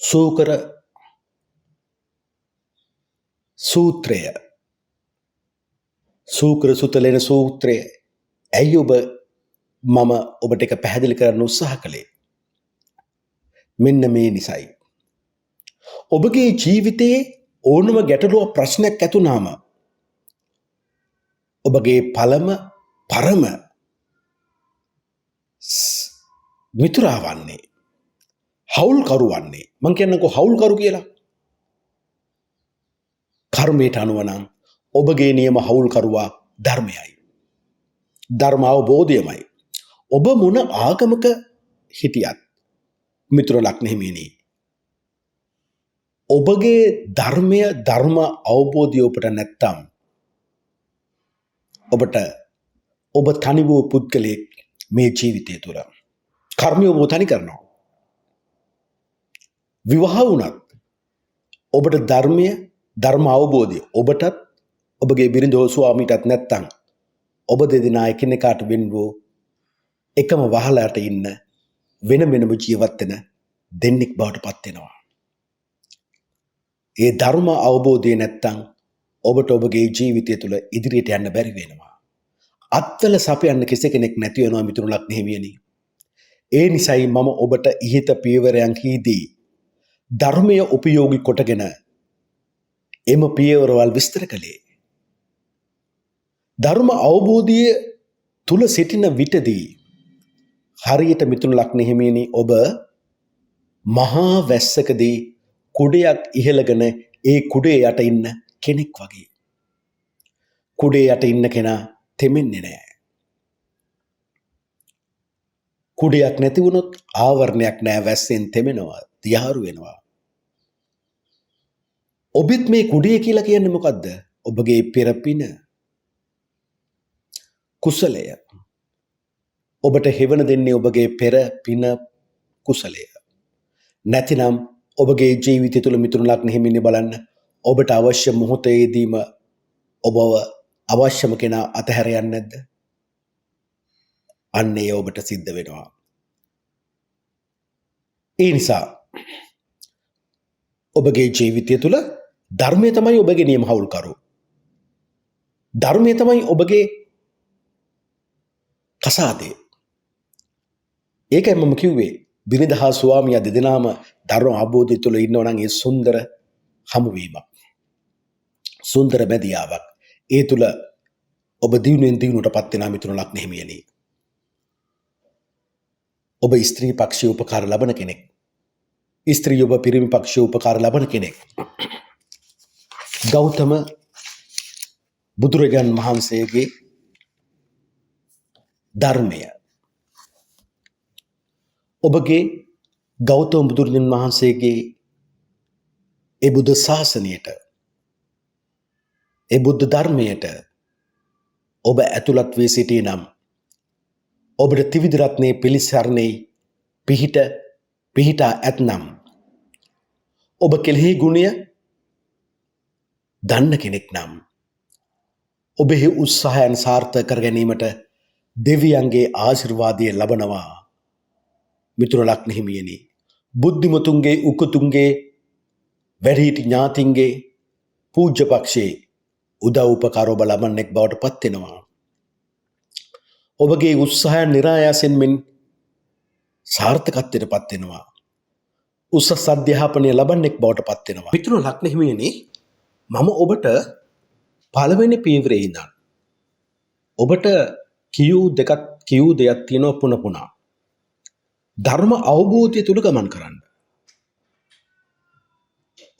සූකර සූත්‍රය, සූකර සුතලේන සූත්‍රය ඇයි මම ඔබට එක පැහැදිලි කරන්න උත්සාහ කළේ? මෙන්න මේ නිසයි. ඔබගේ ජීවිතයේ ඕනම ගැටලුව ප්‍රශ්නයක් ඇතුණාම ඔබගේ පරම මිතුරා වන්නේ, හවුල්කරු වන්නේ, මං කියන්නකෝ හවුල්කරු කියලා. කර්මයට අනුව නම් ඔබගේ නියම හවුල්කරුවා ධර්මයයි, ධර්ම අවබෝධයමයි. ඔබ මොන ආගමක හිටියත් මිතුරු ලග්න හිමියනි, ඔබගේ ධර්මය, ධර්ම අවබෝධය ඔබට නැත්තම් ඔබ තනි වූ පුද්ගලයෙක් මේ ජීවිතය තුළ. කර්මය ඔබ තනි කරනවා. විවාහ වුණත් ඔබට ධර්මය, ධර්ම අවබෝධය ඔබටත් ඔබගේ බිරිඳ හෝ ස්වාමීටත් නැත්තම් ඔබ දෙදෙනා එකිනෙකාට වෙන් වූ එකම වහලට ඉන්න වෙන වෙනම ජීවත් වෙන දෙන්නෙක් බවට පත් වෙනවා. ඒ ධර්ම අවබෝධය නැත්තම් ඔබට ඔබගේ ජීවිතය තුළ ඉදිරියට යන්න බැරි වෙනවා. අත්වල සපයන්න කෙනෙක් නැති වෙනවා මිතුරු ලග්න හිමියනි. ඒ නිසයි මම ඔබට ඉහත පියවරයන්හිදී ධර්මය උපයෝගී කොටගෙන එම පියවරවල් විස්තර කළේ. ධර්ම අවබෝධය තුල සිටින විටදී හරියට මිතුරු ලග්න හිමියනි ඔබ මහා වැස්සකදී කුඩයක් ඉහළගෙන ඒ කුඩේ යට ඉන්න කෙනෙක් වගේ. කුඩේ යට ඉන්න කෙනා තෙමෙන්නේ නැහැ. කුඩයක් නැති වුණොත් ආවරණයක් නැහැ, වැස්සෙන් තෙමෙනවා, දියාරු වෙනවා. ඔබත් මේ කුඩේ කියලා කියන්නේ මොකද්ද? ඔබගේ පෙරපින කුසලය. ඔබට හෙවන දෙන්නේ ඔබගේ පෙර පින කුසලය. නැතිනම් ඔබගේ ජීවිතය තුළ මිතුරු ලග්න හිමිනේ බලන්න ඔබට අවශ්‍ය මොහොතේදීම ඔබව අවශ්‍යම කෙනා අතහැර යන්නේ නැද්ද? අන්න ඒ ඔබට සිද්ධ වෙනවා. ඒ නිසා ඔබගේ ජීවිතය තුළ ධර්මය තමයි ඔබගේ නියම හවුල්කරු. ධර්මය තමයි ඔබගේ කසාදේ. ඒකයි මම කිව්වේ බිරිඳ හා ස්වාමියා දෙදෙනාම ධර්ම අවබෝධය තුළ ඉන්නවා නම් ඒ සුන්දර හමුවීමක්. සුන්දර බැදියාවක්. ඒ තුළ ඔබ දිනුවෙන් දිනුවටපත් වෙනා මිතුරු ලග්න හිමියනි. ඔබ ස්ත්‍රී පක්ෂයේ උපකාර ලබන කෙනෙක්. ස්ත්‍රී ඔබ පිරිමි පක්ෂයේ උපකාර ලබන කෙනෙක්. ගෞතම බුදුරජාණන් වහන්සේගේ ධර්මය ඔබගේ ගෞතම බුදුරජාණන් වහන්සේගේ ඒ බුද්ධ ශාසනයට ඒ බුද්ධ ධර්මයට ඔබ ඇතුළත් වී සිටියේ නම් ඔබට ත්‍රිවිධ රත්නයේ පිළිසරණේ පිහිටා ඇතනම් ඔබ කෙලෙහි ගුණය දන්න කෙනෙක් නම් ඔබෙහි උත්සාහයන් සාර්ථක කර ගැනීමට දෙවියන්ගේ ආශිර්වාදය ලබනවා. මිතුරු ලග්න හිමියනි, බුද්ධිමතුන්ගේ උකුතුන්ගේ වැඩිහිටි ඥාතින්ගේ පූජ්‍ය පක්ෂයේ උදව් උපකාර ඔබ ලබන්නෙක් බවට පත් වෙනවා. ඔබගේ උත්සාහයන් નિરાයාසයෙන් මෙන් සාර්ථකත්වයට පත් වෙනවා. උසස් අධ්‍යාපනය ලබන්නෙක් බවට පත් වෙනවා. මිතුරු ලග්න හිමියනි, මම ඔබට පළවෙනි පියවරේ ඉඳන් ඔබට කියූ දෙයක් තියෙනවා පුන පුනා. ධර්ම අවබෝධය තුල ගමන් කරන්න.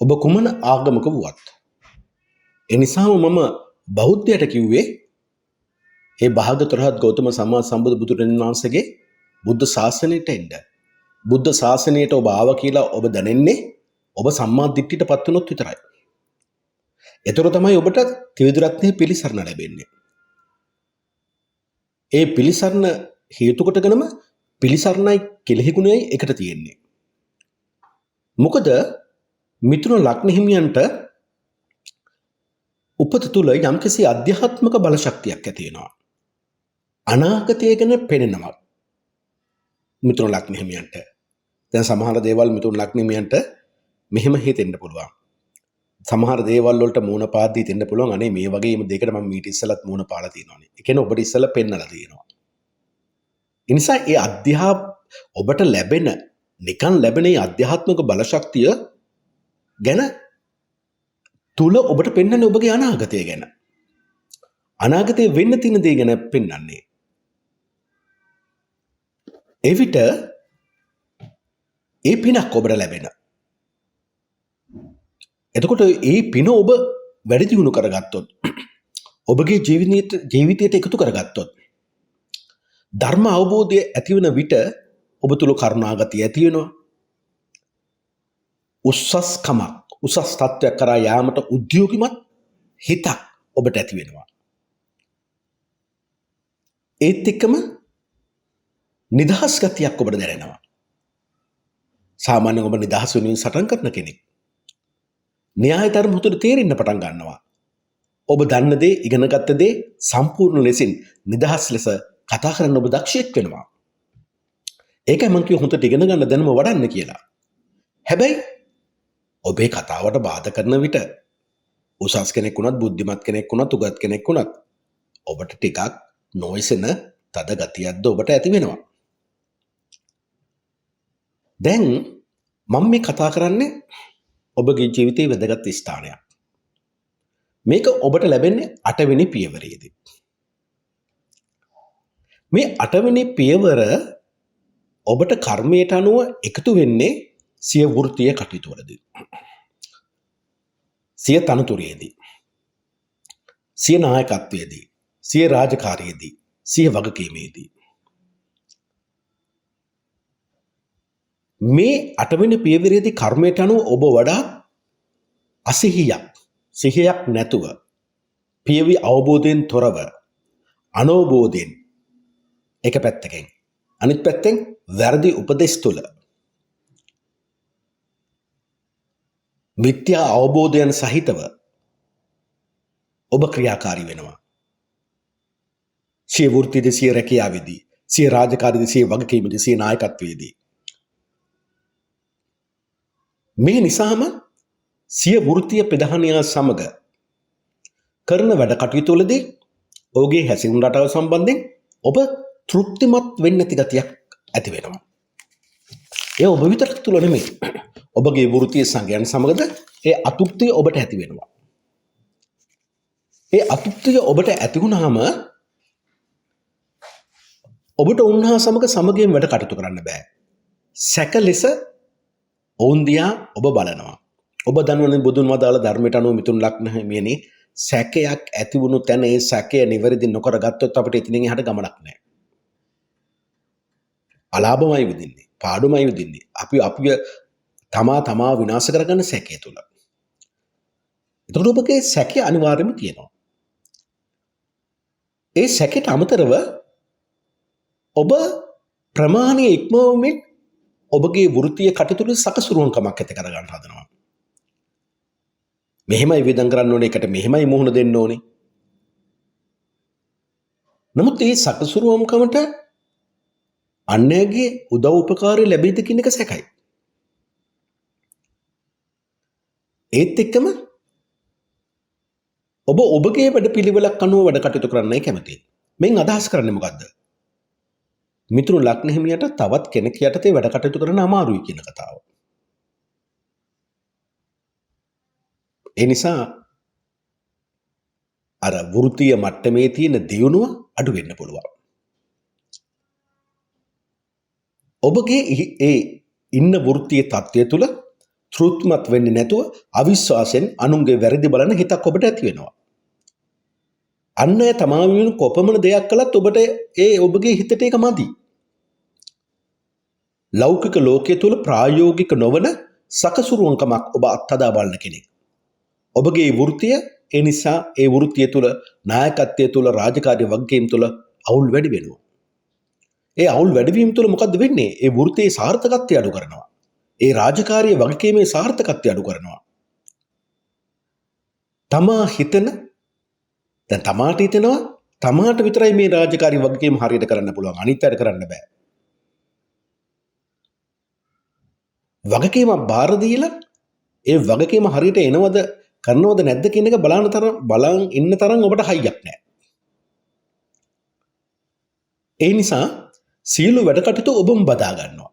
ඔබ කුමන ආගමක වුවත්. ඒ නිසාම මම බෞද්ධයට කිව්වේ ඒ භාගතුරහත් ගෞතම සම්මා සම්බුදු බුදුරජාණන් වහන්සේගේ බුද්ධ ශාසනයට එන්න. බුද්ධ ශාසනයට ඔබ ආවා කියලා ඔබ දැනෙන්නේ ඔබ සම්මා දිට්ඨියටපත් වුණොත් විතරයි. ඒතර තමයි ඔබට ත්‍රිවිධ රත්නයේ පිළිසරණ ලැබෙන්නේ. ඒ පිළිසරණ හේතු කොටගෙනම පිළිසරණයි කෙලෙහි ගුණයයි එකට තියෙන්නේ. මොකද මිතුරු ලග්න හිමියන්ට උපත තුල යම්කිසි අධ්‍යාත්මික බල ශක්තියක් ඇති වෙනවා. අනාගතය ගැන පෙනෙනවා මිතුරු ලග්න හිමියන්ට. දැන් සමහර දේවල් මිතුරු ලග්න හිමියන්ට මෙහෙම හිතෙන්න පුළුවන්. සමහර දේවල් වලට මූණ පාද්දී දෙන්න පුළුවන්. අනේ මේ වගේම දෙයකට මම මීට ඉස්සලත් මූණ පාලා තියෙනවානේ. ඒ කියන්නේ ඔබට ඉස්සලා පෙන්නලා තියෙනවා. ඒ නිසා ඒ ඔබට නිකන් ලැබෙන අධ්‍යාත්මික බලශක්තිය ගැන තුල ඔබට පෙන්වන්නේ ඔබගේ අනාගතය ගැන. අනාගතයේ වෙන්න තියෙන දේ ගැන පෙන්වන්නේ. ඒ විට ඒ පිනක් ඔබට ලැබෙන. එතකොට ඒ පින ඔබ වැඩි දියුණු කරගත්තොත් ඔබගේ ජීවිතයට එකතු කරගත්තොත් ධර්ම අවබෝධය ඇති වෙන විට ඔබ තුල කරුණාගතිය ඇති වෙනවා. උසස් තත්ත්වයක් කරා යාමට උද්‍යෝගිමත් හිතක් ඔබට ඇති වෙනවා. ඒත් එක්කම නිදහස් ගතියක් ඔබට දැනෙනවා. සාමාන්‍යයෙන් ඔබ නිදහස් වෙනුවෙන් සටන් කරන කෙනෙක්. න්‍යාය ධර්ම හොතට තේරෙන්න පටන් ගන්නවා. ඔබ දන්න දේ, ඉගෙනගත්ත දේ සම්පූර්ණ ලෙසින් නිදහස් ලෙස කතා කරන්න ඔබ දක්ෂයෙක් වෙනවා. ඒකයි මම කිව්ව හොතට ඉගෙන ගන්න දැනුම වඩන්න කියලා. හැබැයි ඔබේ කතාවට බාධා කරන විට උසස් කෙනෙක් වුණත්, බුද්ධිමත් කෙනෙක් වුණත්, උගත් කෙනෙක් වුණත් ඔබට ටිකක් නොයසෙන තද ගතියක්ද ඔබට ඇති වෙනවා. දැන් මම මේ කතා කරන්නේ ඔබගේ ජීවිතයේ වැදගත් ස්ථානයක්. මේක ඔබට ලැබෙන්නේ 8 වෙනි පියවරේදී. මේ 8 වෙනි පියවර ඔබට කර්මයට අනුව එකතු වෙන්නේ සිය වෘත්තීය කටයුතු වලදී. සිය තනතුරේදී. සිය නායකත්වයේදී. සිය රාජකාරියේදී. සිය වගකීමේදී. මේ 8 වෙනි පියවරේදී කර්මයට අනුව ඔබ වඩා සිහියක් නැතුව පියවි අවබෝධයෙන් තොරව අනවබෝධයෙන් එක පැත්තකින් අනිත් පැත්තෙන් වැරදි උපදෙස් තුල මිත්‍යා අවබෝධයන් සහිතව ඔබ ක්‍රියාකාරී වෙනවා. සිය වෘත්තීයේදී සිය රැකියාවේදී සිය රාජකාරියේදී සිය වගකීමේදී සිය නායකත්වයේදී මේ නිසාම සිය වෘත්තීය ප්‍රධානිය සමග කරන වැඩ කටයුතු වලදී ඔහුගේ හැසිරීම රටාව සම්බන්ධයෙන් ඔබ තෘප්තිමත් වෙන්නේ නැති ගතියක් ඇති වෙනවා. ඒ ඔබ විතරක් තුල නෙමෙයි. ඔබගේ වෘත්තීය සංගයන් සමගද ඒ අතෘප්තිය ඔබට ඇති වෙනවා. ඒ අතෘප්තිය ඔබට ඇති වුණාම ඔබට උන්හා සමග සමගියෙන් වැඩ කටයුතු කරන්න බෑ. සැක ලෙස ඔවුන් දිහා ඔබ බලනවා. ඔබ දන්නවනේ බුදුන් වදාළ ධර්මයට අනුව මිතුන් ලක්න හිමියනි සැකයක් ඇති වුණු තැන ඒ සැකය නිවැරදි නොකර ගත්තොත් අපිට එතනින් එහාට ගමනක් නැහැ. අලාභමයි විඳින්නේ, පාඩුමයි විඳින්නේ. අපි තමා විනාශ කරගන්න සැකය තුල. ඒතකොට ඔබගේ සැකය අනිවාර්යයෙන්ම තියෙනවා. ඒ සැකයට අමතරව ඔබ ප්‍රමාණීය ඉක්මවමින් ඔබගේ වෘත්තීය කටයුතු සකසුරුවන්කමක් ඇති කරගන්න හදනවා. මෙහෙමයි වියදම් කරන්න ඕනේ, එකට මෙහෙමයි මුහුණ දෙන්න ඕනේ. නමුත් මේ සකසුරුවම්කමට අන්‍යගේ උදව් උපකාරය ලැබෙයිද කියන එක සැකයි. ඒත් එක්කම ඔබ ඔබගේ වැඩපිළිවෙලක් අනුව වැඩ කටයුතු කරන්නයි කැමති. මෙන් අදහස් කරන්නේ මොකද්ද? මිතුරු ලග්න හිමියට තවත් කෙනෙක් යටතේ වැඩ කටයුතු කරන්න අමාරුයි කියන කතාව. ඒ නිසා අර වෘත්තීය මට්ටමේ තියෙන දියුණුව අඩු වෙන්න පුළුවන්. ඔබගේ ඒ ඉන්න වෘත්තීය තත්ත්වය තුළ තෘප්තිමත් වෙන්නේ නැතුව අවිශ්වාසයෙන් අනුන්ගේ වැරදි බලන හිතක් ඔබට ඇති වෙනවා. අන්න ඒ තමා වෙන කොපමණ දෙයක් කළත් ඔබට ඒ ඔබගේ හිතට ඒක මදි. ලෞකික ලෝකයේ තුල ප්‍රායෝගික නොවන සකසුරුවන්කමක් ඔබ අත්හදා බලන කෙනෙක්. ඔබගේ වෘත්තිය ඒ නිසා ඒ වෘත්තිය තුල නායකත්වයේ තුල රාජකාරී වගකීම් තුල අවුල් වැඩි වෙනවා. ඒ අවුල් වැඩිවීම තුල මොකද්ද වෙන්නේ? ඒ වෘත්තියේ සාර්ථකත්වය අඩු කරනවා. ඒ රාජකාරී වගකීමේ සාර්ථකත්වය අඩු කරනවා. තමා හිතන දැන් තමාට හිතෙනවා තමාට විතරයි මේ රාජකාරී වගකීම් හරියට කරන්න පුළුවන්. අනිත් අයට කරන්න බෑ. වගකීමක් බාර දීලා ඒ වගකීම හරියට එනවද කරනවද නැද්ද කියන එක බලන් ඉන්න තරම් ඔබට හයියක් නැහැ. ඒ නිසා සියලු වැඩ කටයුතු ඔබම බදා ගන්නවා.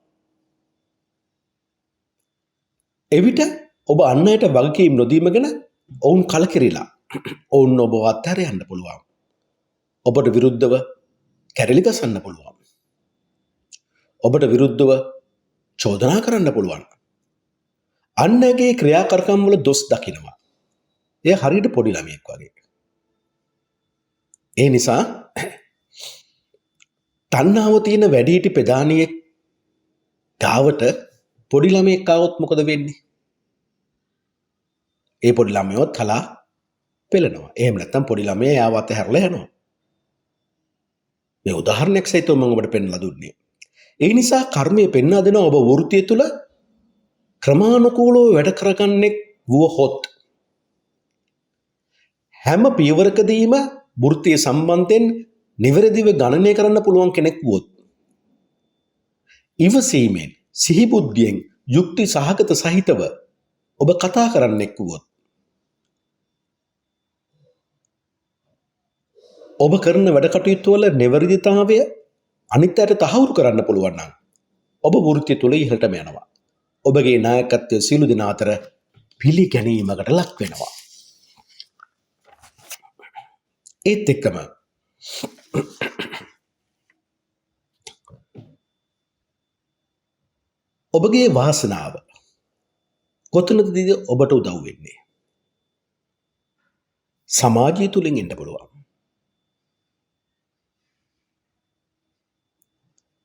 එවිට ඔබ අන් අයට වගකීම් නොදීම ගැන ඔවුන් කලකිරිලා ඔවුන් ඔබ අත්හැර යන්න පුළුවන්. ඔබට විරුද්ධව කැරලි ගසන්න පුළුවන්. ඔබට විරුද්ධව චෝදනා කරන්න පුළුවන්. අන්නගේ ක්‍රියාකරකම් වල දොස් දකිනවා. එය හරියට පොඩි ළමයෙක් වගේ. ඒ නිසා තණ්හාව තියෙන වැඩිහිටි ප්‍රධානියෙක් ගාවට පොඩි ළමයෙක් ආවොත් මොකද වෙන්නේ? ඒ පොඩි ළමයෝත් කලා පෙළනවා. එහෙම නැත්නම් පොඩි ළමයා යාවත් හැරලා යනවා. මේ උදාහරණයක් සහිතව මම ඔබට පෙන්වලා දුන්නේ. ඒ නිසා කර්මයේ පෙන්වා දෙනවා ඔබ වෘත්තිය තුල ක්‍රමානුකූලව වැඩ කරගන්නෙක් වුවහොත් හැම පියවරකදීම වෘත්තිය සම්බන්ධයෙන් නිවැරදිව ගණනය කරන්න පුළුවන් කෙනෙක් වුවොත් ඉවසීමෙන් සිහිබුද්ධියෙන් යුක්ති සහගත සහිතව ඔබ කතා කරන්නෙක් වුවොත් ඔබ කරන වැඩ කටයුතු වල නිවැරදිතාවය අනිත් අයට තහවුරු කරන්න පුළුවන් නම් ඔබ වෘත්තිය තුළ ඉහළටම යනවා. ඔබගේ නායකත්වය සියලු දෙනා අතර පිළිගැනීමකට ලක් වෙනවා. ඒත් එක්කම ඔබගේ වාසනාව කොතනදද ඔබට උදව් වෙන්නේ? සමාජය තුලින් එන්න පුළුවන්.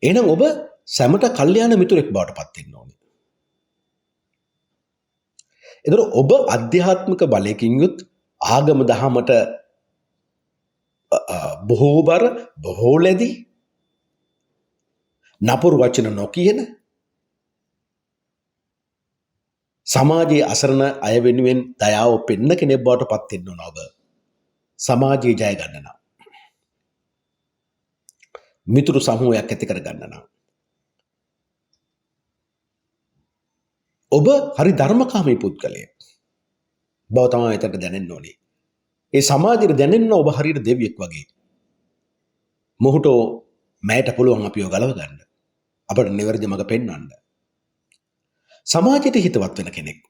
එහෙනම් ඔබ සැමට කල්යාණ මිතුරෙක් බවට පත් වෙන්න ඕනේ. ඒතර ඔබ අධ්‍යාත්මික බලයකින් යුත් ආගම දහමට බොහෝබර බොහෝලැදි නපුරු වචන නොකියන සමාජයේ අසරණ අය වෙනුවෙන් දයාව පෙන්න කෙනෙක් බවට පත් වෙන්න ඕන. ඔබ සමාජයේ ජය ගන්න නම්, මිතුරු සමූහයක් ඇති කර ගන්න නම්, ඔබ හරි ධර්මකාමී පුද්ගලයෙක් බව තමයි එතනට දැනෙන්න ඕනේ. ඒ සමාජයට දැනෙන්න ඔබ හරියට දෙවියෙක් වගේ. මොහුට මෑට පුළුවන් අපිව ගලව ගන්න, අපට නිවැරදි මඟ පෙන්වන්න. සමාජයට හිතවත් වෙන කෙනෙක්.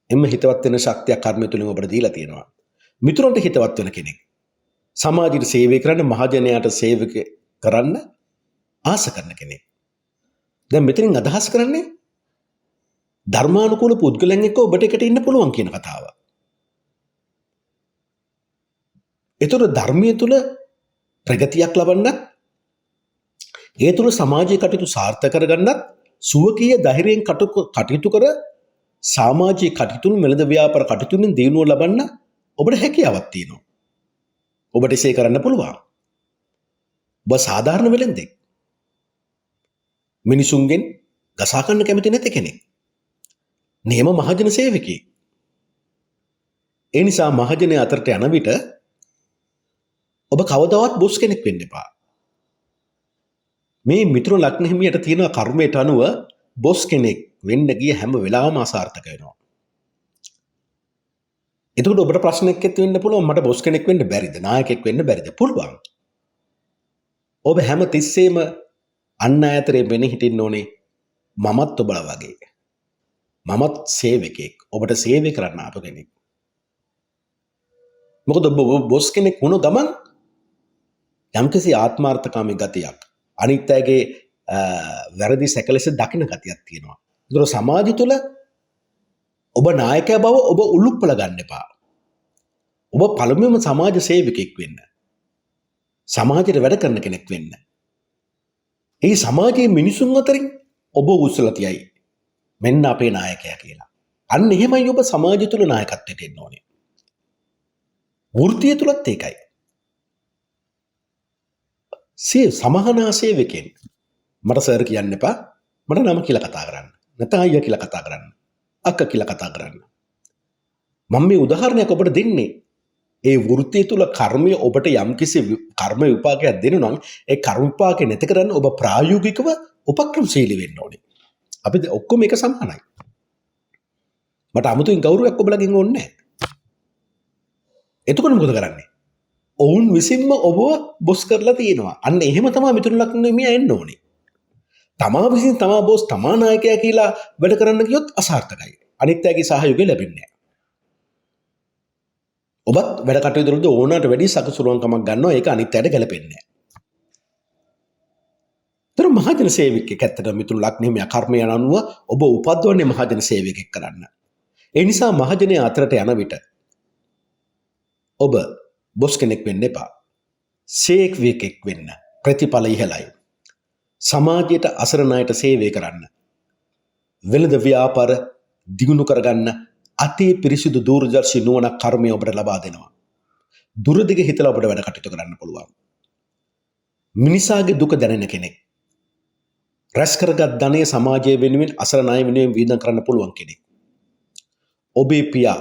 එම්ම හිතවත් වෙන ශක්තියක් කර්මය තුලින් ඔබට දීලා තියෙනවා. මිතුරන්ට හිතවත් වෙන කෙනෙක්. සමාජයට සේවය කරන්න, මහජනයාට සේවය කරන්න ආස කරන කෙනෙක්. දැන් මෙතනින් අදහස් කරන්නේ ධර්මානුකූල පුද්ගලයන් එක්ක ඔබට එකට ඉන්න පුළුවන් කියන කතාව. ඒතර ධර්මයේ තුල ප්‍රගතියක් ලබන්නත්, ඒ තුල සමාජයේ කටයුතු සාර්ථක කරගන්නත්, සුවකීය ධෛර්යයෙන් කටයුතු කර සමාජීය කටයුතු මෙලද ව්‍යාපාර කටයුතුෙන් දිනුව ලබන්න ඔබට හැකියාවක් තියෙනවා. ඔබට එසේ කරන්න පුළුවන්. ඔබ සාධාරණ වෙලෙන්දෙක්. මිනිසුන්ගෙන් ගසා ගන්න කැමති නැති කෙනෙක්. නියම මහජන සේවකයෙක්. ඒ නිසා මහජනයා අතරට යන විට ඔබ කවදාවත් බොස් කෙනෙක් වෙන්න එපා. මේ මිතුරු ලග්න හිමියට තියෙන කර්මයට අනුව බොස් කෙනෙක් වෙන්න ගිය හැම වෙලාවම අසාර්ථක වෙනවා. එතකොට ඔබට ප්‍රශ්නයක් ඇති වෙන්න පුළුවන්, මට බොස් කෙනෙක් වෙන්න බැරිද? නායකයෙක් වෙන්න බැරිද? පුළුවන්. ඔබ හැම තිස්සෙම අන් අය අතරේ වෙන්නේ හිටින්න ඕනේ. මමත් ඔබලා වගේ. මමත් සේවකයෙක්. ඔබට සේවය කරන්න ආපු කෙනෙක්. මොකද ඔබ බොස් කෙනෙක් වුණ ගමන් යම්කිසි ආත්මාර්ථකාමී ගතියක්, අනිත් අයගේ වැරදි සැකලෙස දකින්න ගතියක් තියෙනවා. ඒතර සමාජය තුළ ඔබ නායකයා බව ඔබ උලුප්පල ගන්න එපා. ඔබ පළමුවෙන්ම සමාජ සේවකයෙක් වෙන්න. සමාජයට වැඩ කරන කෙනෙක් වෙන්න. ඒ සමාජයේ මිනිසුන් අතරින් ඔබ උස්සලා තියයි. මෙන්න අපේ නායකයා කියලා. අන්න එහෙමයි ඔබ සමාජය තුළ නායකත්වයට එන්න ඕනේ. වෘත්තිය තුලත් ඒකයි. සමහනා සේවකෙන් මට සර් කියන්න එපා, මට නම කියලා කතා කරන්න. නැත්නම් අයියා කියලා කතා කරන්න. අක්කා කියලා කතා කරන්න. මම මේ උදාහරණයක් ඔබට දෙන්නේ. ඒ වෘත්තිය තුල කර්මය ඔබට යම්කිසි කර්ම විපාකයක් දෙනු නම් ඒ කර්ම විපාකේ නැති කරන්න ඔබ ප්‍රායෝගිකව උපක්‍රමශීලී වෙන්න ඕනේ. අපි ඔක්කොම එක සමානයි. මට 아무තුන් ගෞරවයක් ඔබලගෙන් ඕනේ නැහැ. එතකොට මොකද කරන්නේ? ඔවුන් විසින්ම ඔබව බොස් කරලා තියෙනවා. අන්න එහෙම තමයි මිතුරු ලග්න හිමියා එන්න ඕනේ. තමා විසින් තමා බොස්, තමා නායකයා කියලා වැඩ කරන්න ගියොත් අසාර්ථකයි. අනිත් අයගේ සහයෝගය ලැබෙන්නේ නැහැ. ඔබත් වැඩ කටයුතු වලදී ඕනකට වැඩි සකසුරුවන්කමක් ගන්නවා. ඒක අනිත් අයට ගැලපෙන්නේ නැහැ. තර මහජන සේවකයෙක් ඇත්තට මිතුරු ලග්න හිමියා කර්මයන් අනුව ඔබ උපද්දවන්නේ මහජන සේවකයෙක් කරන්න. ඒ නිසා මහජනයා අතරට යන විට ඔබ බොස් කෙනෙක් වෙන්න එපා. සේවකයෙක් වෙන්න. ප්‍රතිඵල ඉහළයි. සමාජයට අසරණ අයට සේවය කරන්න. වෙළඳ ව්‍යාපාර දියුණු කරගන්න අති පිරිසිදු දූරදර්ශී නුවණක් කර්මය ඔබට ලබා දෙනවා. දුරදිග හිතලා ඔබට වැඩ කටයුතු කරන්න පුළුවන්. මිනිසාගේ දුක දැනෙන කෙනෙක්. රැස් කරගත් ධනය සමාජය වෙනුවෙන් අසරණ අය වෙනුවෙන් වියදම් කරන්න පුළුවන් කෙනෙක්. ඔබේ පියා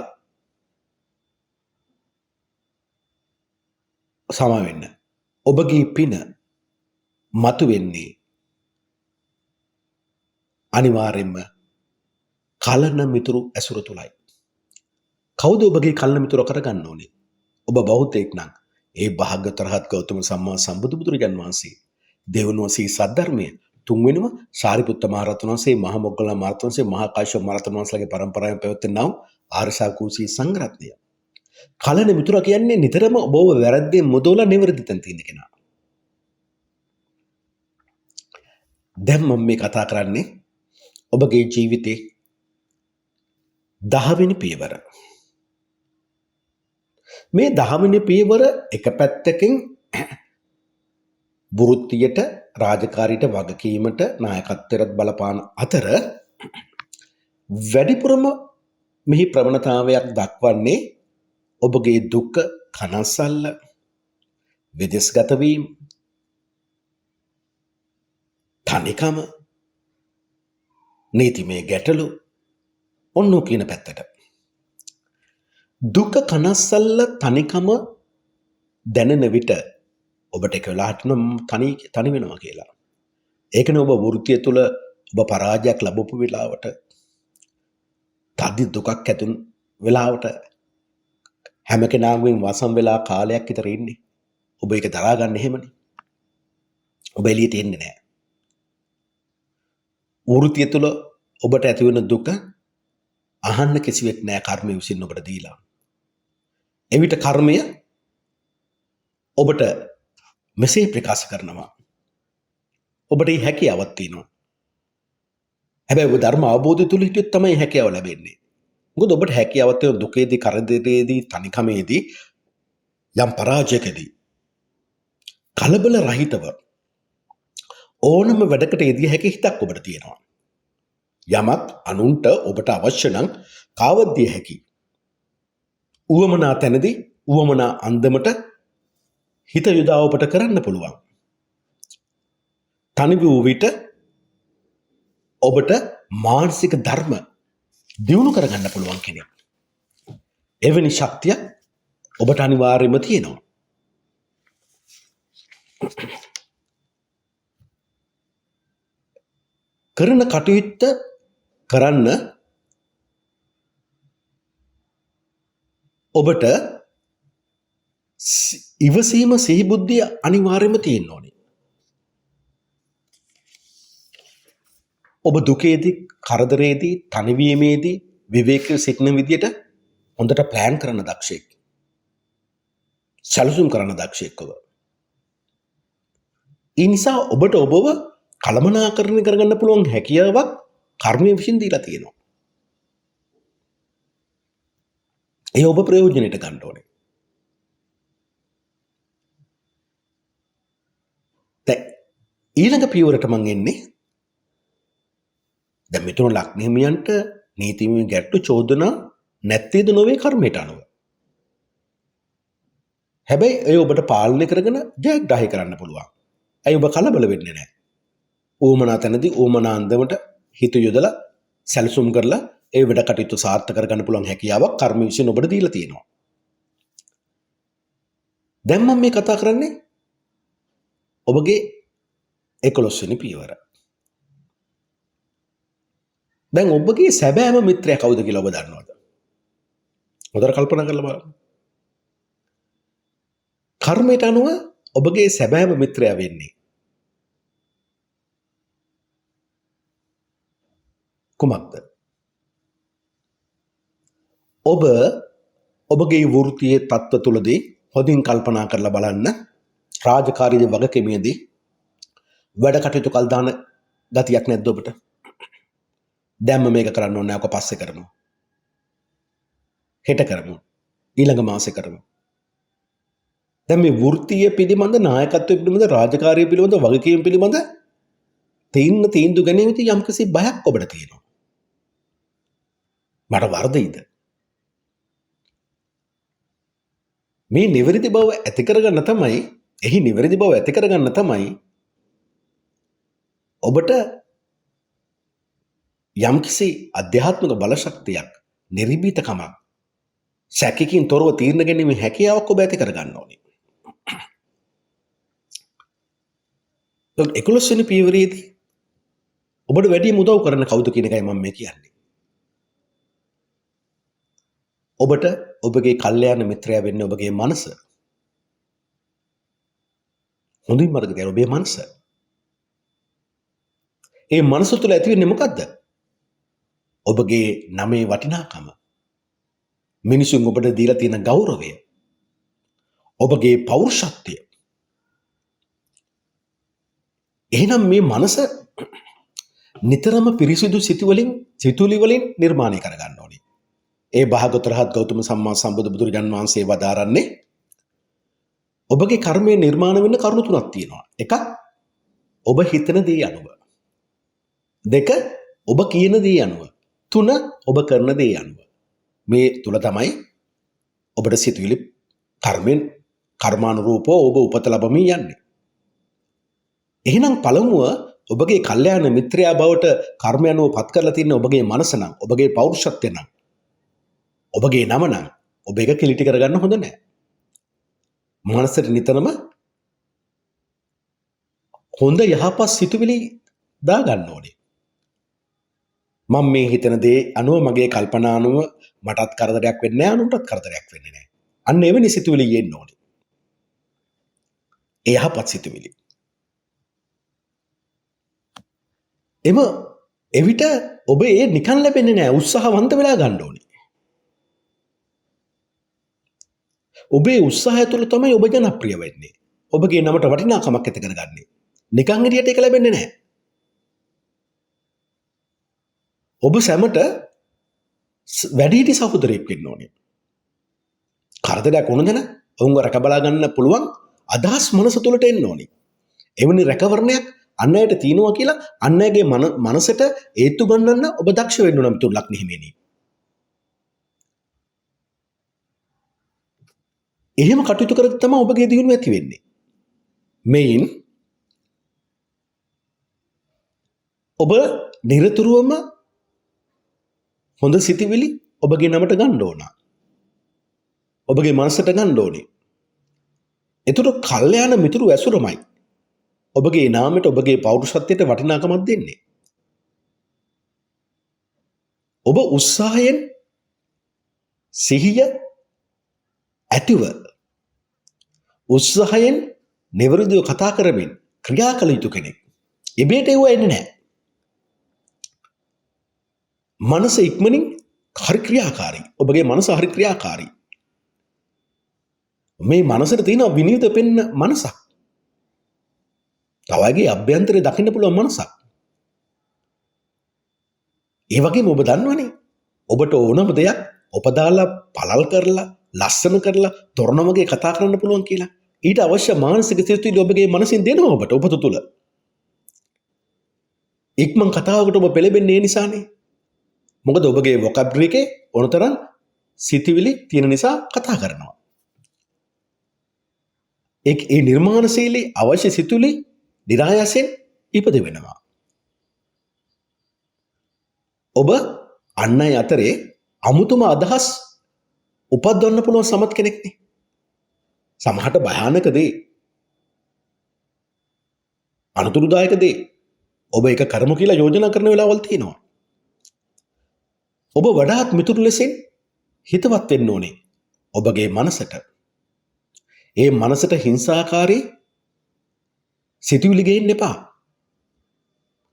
සමාවෙන්න. ඔබගේ පින මතු වෙන්නේ අනිවාර්යෙන්ම කලන මිතුරු ඇසුර තුලයි. කවුද ඔබගේ කලන මිතුරු කරගන්න ඕනේ? ඔබ බෞද්ධයෙක් නම් ඒ භාග්‍යවත් රහත් ගෞතම සම්මා සම්බුදු බුදුරජාන් වහන්සේ දෙවනුව සී සද්ධර්මයේ තුන්වෙනිම සාරිපුත්ත මහරහතන් වහන්සේ, මහා මොග්ගල්ලාන මහරහතන් වහන්සේ, මහා කාශ්‍යප මහරහතන් වහන්සේලාගේ පරම්පරාවෙන් පැවැත්වෙනා වූ ආර්ය ශාකූසී සංඝරත්නය. කලණ මිතුරා කියන්නේ නිතරම ඔබව වැරද්දෙන් මුදවලා නිවැරදි තැන තියෙන කෙනා. දැන් මම මේ කතා කරන්නේ ඔබගේ ජීවිතේ 10 වෙනි පියවර. මේ 10 වෙනි පියවර එක පැත්තකින් වෘත්තියට, රාජකාරියට, වගකීමට, නායකත්වයට බලපාන අතර වැඩිපුරම මෙහි ප්‍රවණතාවයක් දක්වන්නේ ඔබගේ දුක, කනස්සල්ල, විදේශගත වීම, තනිකම, නීතිමය ගැටලු ඔන්න කියන පැත්තට. දුක, කනස්සල්ල, තනිකම දැනෙන විට ඔබට එක වෙලාවට තනි වෙනවා කියලා. ඒකනේ ඔබ වෘත්තිය තුළ ඔබ පරාජයක් ලැබපු වෙලාවට, තදි දුකක් ඇතුන් වෙලාවට හැම කෙනාගෙන් වසම් වෙලා කාලයක් විතර ඉන්නේ. ඔබ ඒක දරා ගන්න එහෙමනේ. ඔබ එළියට එන්නේ නැහැ. වෘත්තිය තුළ ඔබට ඇති වෙන දුක අහන්න කිසිවෙක් නැහැ කර්මය විසින් ඔබට දීලා. එවිට කර්මය ඔබට මෙසේ ප්‍රකාශ කරනවා. ඔබට මේ හැකියාවක් තියෙනවා. හැබැයි ඔබ ධර්ම අවබෝධය තුළ හිටියොත් තමයි හැකියාව ලැබෙන්නේ. මොකද ඔබට හැකියාවක් තියෙන දුකේදී, කරදරේදී, තනිකමේදී, යම් පරාජයකදී කලබල රහිතව ඕනම වැඩකට යෙදිය හැකි හිතක් ඔබට තියෙනවා. යමක් අනුන්ට ඔබට අවශ්‍ය නම් කාවද්දිය හැකි. උවමනා තැනදී උවමනා අන්දමට හිත යොදා ඔබට කරන්න පුළුවන්. තනි වූ විට ඔබට මානසික ධර්ම දියුණු කරගන්න පුළුවන් කෙනෙක්. එවැනි ශක්තිය ඔබට අනිවාර්යයෙන්ම තියෙනවා. කරන කටයුත්ත කරන්න ඔබට ඉවසීම, සිහිබුද්ධිය අනිවාර්යයෙන්ම තියෙන්න ඕනේ. ඔබ දුකේදී, කරදරේදී, තනිවීමේදී විවේකීව සිටින විදියට හොඳට ප්ලෑන් කරන දක්ෂයෙක්. සැලසුම් කරන දක්ෂයෙක් ඔබ. ඒ නිසා ඔබට ඔබව කළමනාකරණය කරගන්න පුළුවන් හැකියාවක් කර්මය විසින් දීලා තියෙනවා. ඒ ඔබ ප්‍රයෝජනෙට ගන්න ඕනේ. දැන් ඊළඟ පියවරට මම එන්නේ. දැන් මෙතන ලග්න හිමියන්ට නීතිමය ගැටලු චෝදනා නැත්තේද නොවේ කර්මයට අනුව. හැබැයි ඒ ඔබට පාලනය කරගෙන ජයග්‍රහණය කරන්න පුළුවන්. ඇයි ඔබ කලබල වෙන්නේ නැහැ? ඕමනා තැනදී ඕමනා අන්දමට හිත යොදලා සැලසුම් කරලා ඒ වැඩ කටයුතු සාර්ථක කරගන්න පුළුවන් හැකියාවක් කර්ම විසින් ඔබට දීලා තියෙනවා. දැන් මම මේ කතා කරන්නේ ඔබගේ 11 වෙනි පියවර. දැන් ඔබගේ සැබෑම මිත්‍රයා කවුද කියලා ඔබ දන්නවද? හොඳට කල්පනා කරලා බලන්න. කර්මයට අනුව ඔබගේ සැබෑම මිත්‍රයා වෙන්නේ කුමක්ද? ඔබ ඔබගේ වෘත්තීය තත්ත්ව තුළදී හොඳින් කල්පනා කරලා බලන්න. රාජකාරීයේ වගකීමේදී වැඩ කටයුතු කල් දාන ගතියක් නැද්ද ඔබට? දැම්ම මේක කරන්න ඕනේ, ඔක පස්සේ කරමු. හෙට කරමු. ඊළඟ මාසේ කරමු. දැන් මේ වෘත්තීය පිළිබඳ, නායකත්වයේ පිළිබඳ, රාජකාරිය පිළිබඳ, වගකීම් පිළිබඳ තීන්දුව ගැනීමේදී යම්කිසි බයක් ඔබට තියෙනවා. මට වරදයිද? මේ නිවැරදි බව ඇති කරගන්න තමයි, එහි නිවැරදි බව ඇති කරගන්න තමයි ඔබට යම්කිසි අධ්‍යාත්මික බලශක්තියක්, නිර්භීතකමක්, සැකකින් තොරව තීරණ ගැනීමේ හැකියාවක් ඔබ ඇති කරගන්න ඕනේ. 11 වෙනි පියවරේදී ඔබට වැඩිම උදව් කරන්න කවුද කියන එකයි මම මේ කියන්නේ. ඔබට ඔබගේ කල්යාණ මිත්‍රයා වෙන්නේ ඔබගේ මනස. හොඳින් මතක තියාගන්න ඔබේ මනස. ඒ මනස තුළ ඇති වෙන්නේ මොකද්ද? ඔබගේ නමේ වටිනාකම, මිනිසුන් ඔබට දීලා තියෙන ගෞරවය, ඔබගේ පෞරුෂත්වය. එහෙනම් මේ මනස නිතරම පිරිසිදු සිතුවිලි වලින් නිර්මාණය කරගන්න ඕනේ. ඒ භාගතුන් රහත් ගෞතම සම්මා සම්බුදු බුදුරජාන් වහන්සේ වදාරන්නේ ඔබගේ කර්මය නිර්මාණය වෙන්න කරුණු තුනක් තියෙනවා. එකක් ඔබ හිතන දේ අනුව. දෙක ඔබ කියන දේ අනුව. තුන ඔබ කරන දේ අනුව. මේ තුල තමයි ඔබට සිතුවිලි කර්මෙන් කර්මානුරූපව ඔබ උපත ලබමින් යන්නේ. එහෙනම් පළමුව ඔබගේ කල්යාණ මිත්‍රයා බවට කර්ම අනුව පත් කරලා තියෙන ඔබගේ මනස නම්, ඔබගේ පෞරුෂත්වය නම්, ඔබගේ නම නම් ඔබ එක කිලිටි කරගන්න හොඳ නැහැ. මනසට නිතරම හොඳ යහපත් සිතුවිලි දා ගන්න ඕනේ. මම මේ හිතන දේ අනුව, මගේ කල්පනා අනුව මටත් කරදරයක් වෙන්නේ නැහැ, අනුන්ටත් කරදරයක් වෙන්නේ නැහැ. අන්න එවැනි සිතුවිලි එන්න ඕනේ. ඒ යහපත් සිතුවිලි. එවිට ඔබ ඒ නිකන් ලැබෙන්නේ නැහැ. උත්සාහවන්ත වෙලා ගන්න ඕනේ. ඔබේ උත්සාහය තුළ තමයි ඔබ ජනප්‍රිය වෙන්නේ. ඔබගේ නමට වටිනාකමක් ඇති කරගන්නේ. නිකන් හිටියට ඒක ලැබෙන්නේ නැහැ. ඔබ සැමට වැඩිහිටි සහෝදරයෙක් වෙන්න ඕනේ. කරදරයක් වුණ දෙන ඔවුන්ව රැක බලා ගන්න පුළුවන් අදහස් මනස තුළට එන්න ඕනේ. එවැනි රැකවරණයක් අන් අයට තියෙනවා කියලා අන් අයගේ මනසට ඒත්තු ගන්නන්න ඔබ දක්ෂ වෙන්න ඕන මිතුරු ලක්න හිමියනි. එහෙම කටයුතු කරද්දී තමයි ඔබගේ දියුණුව ඇති වෙන්නේ. මේන් ඔබ නිරතුරුවම හොඳ සිතිවිලි ඔබගේ නමට ගන්න ඕන. ඔබගේ මනසට ගන්න ඕනේ. එතකොට කල්යාණ මිතුරු ඇසුරමයි ඔබගේ නාමයට, ඔබගේ පෞරුෂත්වයට වටිනාකමක් දෙන්නේ. ඔබ උත්සාහයෙන් සිහිය ඇතිව, උත්සාහයෙන් නිවැරදිව කතා කරමින් ක්‍රියා කළ යුතු කෙනෙක්. එබේට ඒව එන්නේ නැහැ. මනස ඉක්මනින් හරි ක්‍රියාකාරී. ඔබගේ මනස හරි ක්‍රියාකාරී. මේ මනසට තියෙන විනීත පෙන්න මනසක්. තවගේ අභ්‍යන්තරය දකින්න පුළුවන් මනසක්. ඒ වගේම ඔබ දන්නවනේ, ඔබට ඕනම දෙයක් ඔපදාලා පළල් කරලා ලස්සන කරලා තොරණ වගේ කතා කරන්න පුළුවන් කියලා. ඊට අවශ්‍ය මානසික සිතුවිලි ඔබගේ මනසින් දෙනවා ඔබට, ඔබ තුළ. ඉක්මන් කතාවකට ඔබ පෙළඹෙන්නේ ඒ නිසානේ. මොකද ඔබගේ වොකැබ්ලරි එකේ ඕනතරම් සිතුවිලි තියෙන නිසා කතා කරනවා. ඒ නිර්මාණශීලී අවශ්‍ය සිතුවිලි නිරායාසයෙන් ඉපද වෙනවා. ඔබ අන් අය අතරේ අමුතුම අදහස් උපද්දවන්න පුළුවන් සමත් කෙනෙක්නේ. සමහරට භයානක දේ, අනතුරුදායක දේ ඔබ ඒක කරමු කියලා යෝජනා කරන වෙලාවල් තියෙනවා. ඔබ වඩාත් මිතුරු ලෙසින් හිතවත් වෙන්න ඕනේ ඔබගේ මනසට. ඒ මනසට හිංසාකාරී සිතුවිලි ගේන්න එපා.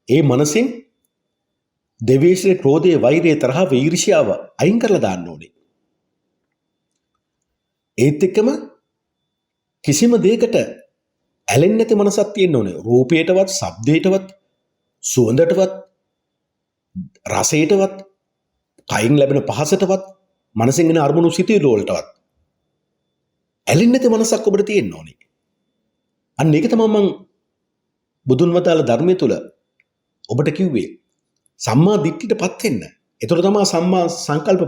ඒ මනසින් දෙවේශයේ ක්‍රෝධයේ, වෛරයේ, තරහව, ඊර්ෂ්‍යාව අයින් කරලා දාන්න ඕනේ. ඒත් එක්කම කිසිම දෙයකට ඇලෙන්නේ නැති මනසක් තියෙන්න ඕනේ. රූපයටවත්, ශබ්දයටවත්, සුවඳටවත්, රසයටවත්, කයින් ලැබෙන පහසටවත්, මනසෙන් එන අරමුණු සිතුවිලි වලටවත් ඇලෙන්නේ නැති මනසක් ඔබට තියෙන්න ඕනේ. අන්න ඒක තමයි මම බුදුන් වදාළ ධර්මයේ තුල ඔබට කිව්වේ. සම්මා දිට්ඨියටපත් වෙන්න. ඒතර තමයි සම්මා සංකල්ප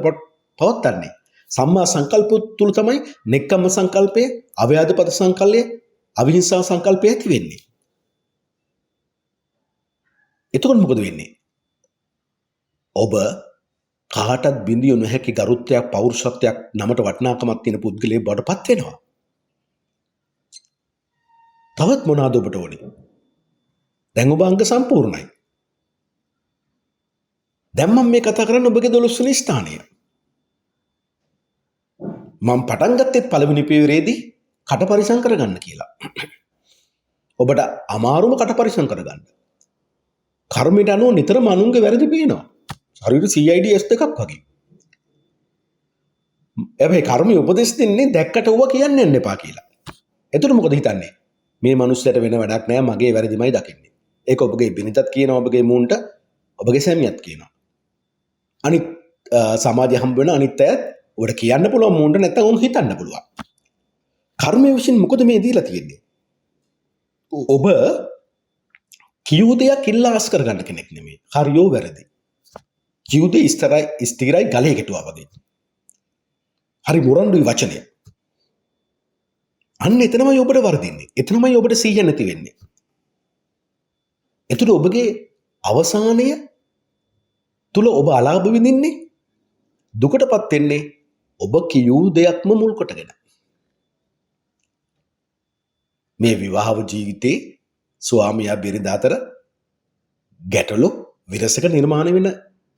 පවත්න්නේ. සම්මා සංකල්ප තුල තමයි නෙක්ඛම්ම සංකල්පය, අව්‍යාදපද සංකල්පය, අවිහිංසා සංකල්පය ඇති වෙන්නේ. එතකොට මොකද වෙන්නේ? ඔබ කාටත් බිඳිය නොහැකි ගරුත්වයක්, පෞරුෂත්වයක්, නමට වටිනාකමක් තියෙන පුද්ගලයෙක් බවට පත් වෙනවා. තවත් මොනවාද ඔබට ඕනේ? දැන් ඔබ අංග සම්පූර්ණයි. දැන් මම මේ කතා කරන්නේ ඔබගේ 12 වෙනි ස්ථානය. මම පටන් ගත්තේ පළවෙනි පියවරේදී කට පරිසම් කරගන්න කියලා. ඔබට අමාරුම කට පරිසම් කරගන්න. කර්මයට අනුව නිතරම අනුන්ගේ වැරදි පේනවා. හරියට CID S2 එකක් වගේ. හැබැයි කර්මයේ උපදෙස් දෙන්නේ දැක්කට ඌව කියන්න යන්න එපා කියලා. එතකොට මොකද හිතන්නේ? මේ මිනිස්සුන්ට වෙන වැඩක් නැහැ මගේ වැරදිමයි දකින්නේ. ඒක ඔබගේ බිනිතත් කියනවා ඔබගේ මූන්ට ඔබගේ සැමියත් කියනවා. අනිත් සමාජය හම්බ වෙන අනිත් අයත් ඔබට කියන්න පුළුවන් මූන්ට නැත්නම් උන් හිතන්න පුළුවන්. කර්මය විසින් මොකද මේ දීලා තියෙන්නේ? ඔබ කියූ දෙයක් ඉල්ලාස් කරගන්න කෙනෙක් නෙමෙයි. හරියෝ වැරදි. කියූ දේ ස්ථිරයි ගලේ කෙටුවා වගේ. හරි මුරණ්ඩුයි වචනය. අන්න එතනමයි ඔබට වරදින්නේ. එතනමයි ඔබට සිහිය නැති වෙන්නේ. එතකොට ඔබගේ අවසානය තුල ඔබ අලාභ විඳින්නේ දුකටපත් වෙන්නේ ඔබ කියූ දෙයක්ම මුල් කොටගෙන. මේ විවාහ ජීවිතේ ස්වාමියා බිරිඳ අතර ගැටලු විරසක නිර්මාණය වෙන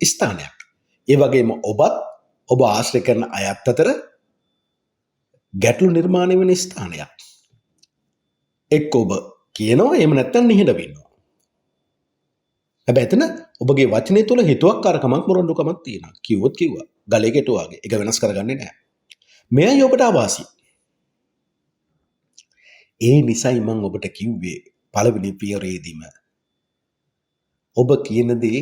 ස්ථානයක්. ඒ වගේම ඔබත් ඔබ ආශ්‍රය කරන අයත් අතර ගැටලු නිර්මාණය වෙන ස්ථානයක්. එක්ක ඔබ කියනවා එහෙම නැත්නම් නිහඬව ඉන්නවා. හැබැයි එතන ඔබගේ වචනේ තුල හිතුවක්කාරකමක් මොරොන්දුකමක් තියෙනවා. කිව්වොත් කිව්වා. ගලේ කෙටුවාගේ. ඒක වෙනස් කරගන්නේ නැහැ. මෙයයි ඔබට අවාසිය. ඒ නිසයි මම ඔබට කිව්වේ පළවෙනි පියවරේදීම ඔබ කියන දේ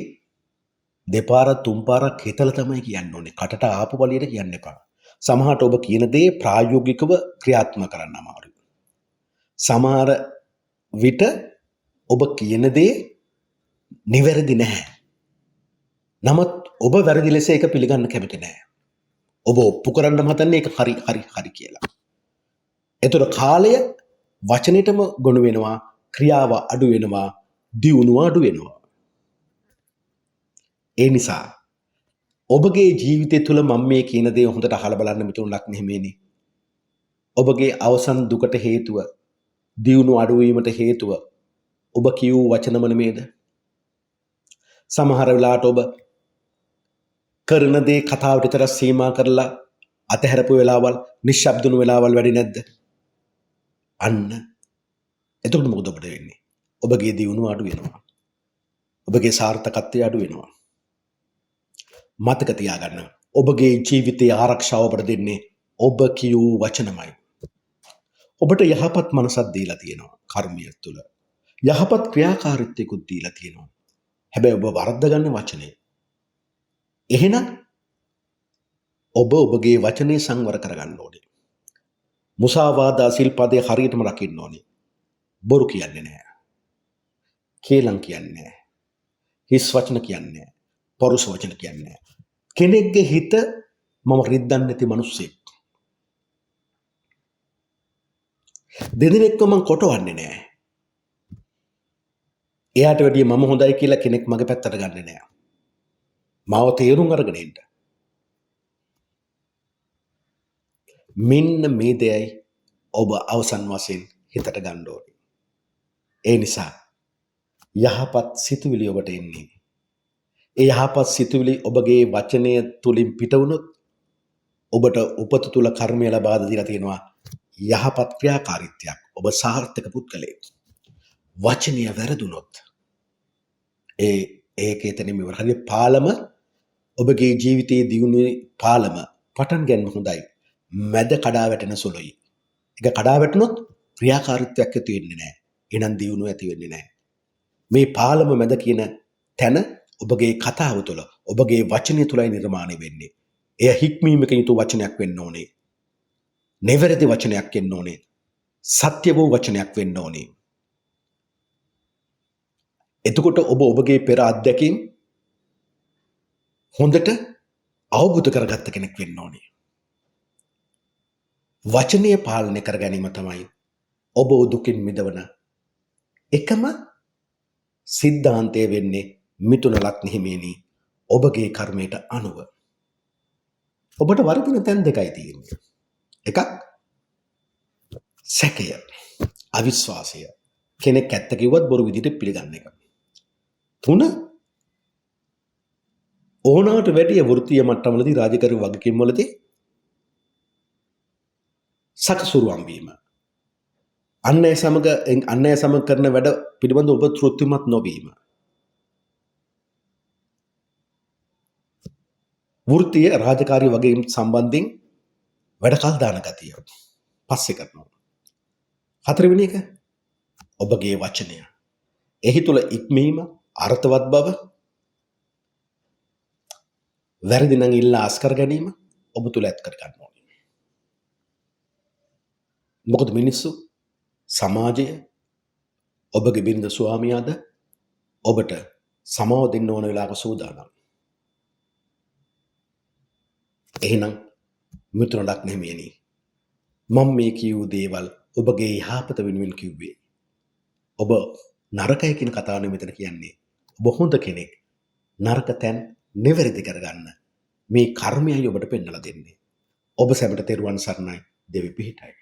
දෙපාර තුන් පාරක් හිතලා තමයි කියන්න ඕනේ. කටට ආපු පළියට කියන්න එපා. සමහරට ඔබ කියන දේ ප්‍රායෝගිකව ක්‍රියාත්මක කරන්න අමාරුයි. සමහර විට ඔබ කියන දේ නිවැරදි නැහැ. නමුත් ඔබ වැරදි ලෙස ඒක පිළිගන්න කැමති නැහැ. ඔබ ඔප්පු කරන්න හදන්නේ ඒක හරි කියලා. ඒතර කාලය වචනෙටම ගොනු වෙනවා, ක්‍රියාව අඩු වෙනවා, දියුණුව අඩු වෙනවා. ඒ නිසා ඔබගේ ජීවිතය තුළ මම මේ කියන දේ හොඳට අහලා බලන්න මිතුරුලක් නෙමෙයිනේ. ඔබගේ අවසන් දුකට හේතුව, දියුණුව අඩු වීමට හේතුව ඔබ කියූ වචනම නෙමේද? සමහර වෙලාවට ඔබ කරන දේ කතාවට විතර සීමා කරලා අතහැරපු වෙලාවල්, නිශ්ශබ්දුණු වෙලාවල් වැඩි නැද්ද? අන්න එතකොට මොකද ඔබට වෙන්නේ? ඔබගේ දියුණුව අඩු වෙනවා. ඔබගේ සාර්ථකත්වය අඩු වෙනවා. මතක තියාගන්න. ඔබගේ ජීවිතයේ ආරක්ෂාව ඔබට දෙන්නේ ඔබ කියූ වචනමයි. ඔබට යහපත් මනසක් දීලා තියෙනවා කර්මය තුළ. යහපත් ක්‍රියාකාරීත්වයකුත් දීලා තියෙනවා. හැබැයි ඔබ වරද්දගන්න වචනේ. එහෙනම් ඔබ ඔබගේ වචනේ සංවර කරගන්න ඕනේ. මුසාවාදා සිල්පදේ හරියටම රකින්න ඕනේ. බොරු කියන්නේ නැහැ. කේලම් කියන්නේ නැහැ. හිස් වචන කියන්නේ නැහැ. පරුස වචන කියන්නේ නැහැ. කෙනෙක්ගේ හිත මම රිද්දන්නේ නැති මිනිස්සෙක්. දෙදිනෙක්ව මම කොටවන්නේ නැහැ. එයාට වැඩිය මම හොඳයි කියලා කෙනෙක් මගේ පැත්තට ගන්නෙ නැහැ. මාව තේරුම් අරගෙන ඉන්න. මෙන්න මේ දෙයයි ඔබ අවසන් වශයෙන් හිතට ගන්න ඕනේ. ඒ නිසා යහපත් සිතුවිලි ඔබට එන්නේ. ඒ යහපත් සිතුවිලි ඔබගේ වචනය තුලින් පිට වුණොත් ඔබට උපත තුල කර්මය ලබා දීලා තියෙනවා යහපත් ක්‍රියාකාරීත්වයක්. ඔබ සාර්ථක පුද්ගලයෙක්. වචනය වැරදුනොත් ඒක එතනින්ම ඉවර. හරිය පාලම ඔබගේ ජීවිතයේ දියුණුවේ පාලම පටන් ගන්න හොඳයි. මැද කඩා වැටෙන සුළුයි. ඒක කඩා වැටුනොත් ක්‍රියාකාරීත්වයක් ඇති වෙන්නේ නැහැ. එහෙනම් දියුණුව ඇති වෙන්නේ නැහැ. මේ පාලම මැද කියන තැන ඔබගේ කතාව තුළ, ඔබගේ වචනය තුළයි නිර්මාණය වෙන්නේ. එය හික්මීමක යුතු වචනයක් වෙන්න ඕනේ. නිවැරදි වචනයක් වෙන්න ඕනේ. සත්‍ය වූ වචනයක් වෙන්න ඕනේ. එතකොට ඔබ ඔබගේ පෙර අත්දැකීම් හොඳට අවබෝධ කරගත්ත කෙනෙක් වෙන්න ඕනේ. වචනය පාලනය කර ගැනීම තමයි ඔබ දුකින් මිදවන එකම සිද්ධාන්තය වෙන්නේ මිතුනලක් නිහිමේනි ඔබගේ කර්මයට අනුව. ඔබට වරදින තැන් දෙකයි තියෙන්නේ. එකක් සැකය, අවිශ්වාසය. කෙනෙක් ඇත්ත කිව්වත් බොරු විදිහට පිළිගන්න එක. 3 ඕනාට වැඩිය වෘත්තීය මට්ටමවලදී රාජකාරී වගකීම් වලදී සකසුරුවම් වීම. අන් අය සමග කරන වැඩ පිළිබඳ ඔබ තෘප්තිමත් නොවීම. වෘත්තීය රාජකාරී වගකීම් සම්බන්ධයෙන් වැඩ කල් දාන ගතිය පස්සේ කරනවා. හතරවෙනි එක ඔබගේ වචනය. එහි තුල ඉක්මීම, අර්ථවත් බව, වැරදි නම් ඉල්ලා අස්කර ගැනීම ඔබ තුල ඇත් කර ගන්න ඕනේ. මොකද මිනිස්සු සමාජය ඔබගේ බිරිඳ ස්වාමියාද ඔබට සමාව දෙන්න ඕන වෙලාවක සූදානම්. එහෙනම් මිතුරනක් නෙමෙයිනි. මම මේ කියූ දේවල් ඔබගේ යහපත වෙනුවෙන් කිව්වේ. ඔබ නරකයි කියන කතාව නෙමෙයි මෙතන කියන්නේ. ඔබ හොඳ කෙනෙක්. නරක තැන් නිවැරදි කරගන්න මේ කර්මයයි ඔබට පෙන්වලා දෙන්නේ. ඔබ සැමට තෙරුවන් සරණයි. දෙවි පිහිටයි.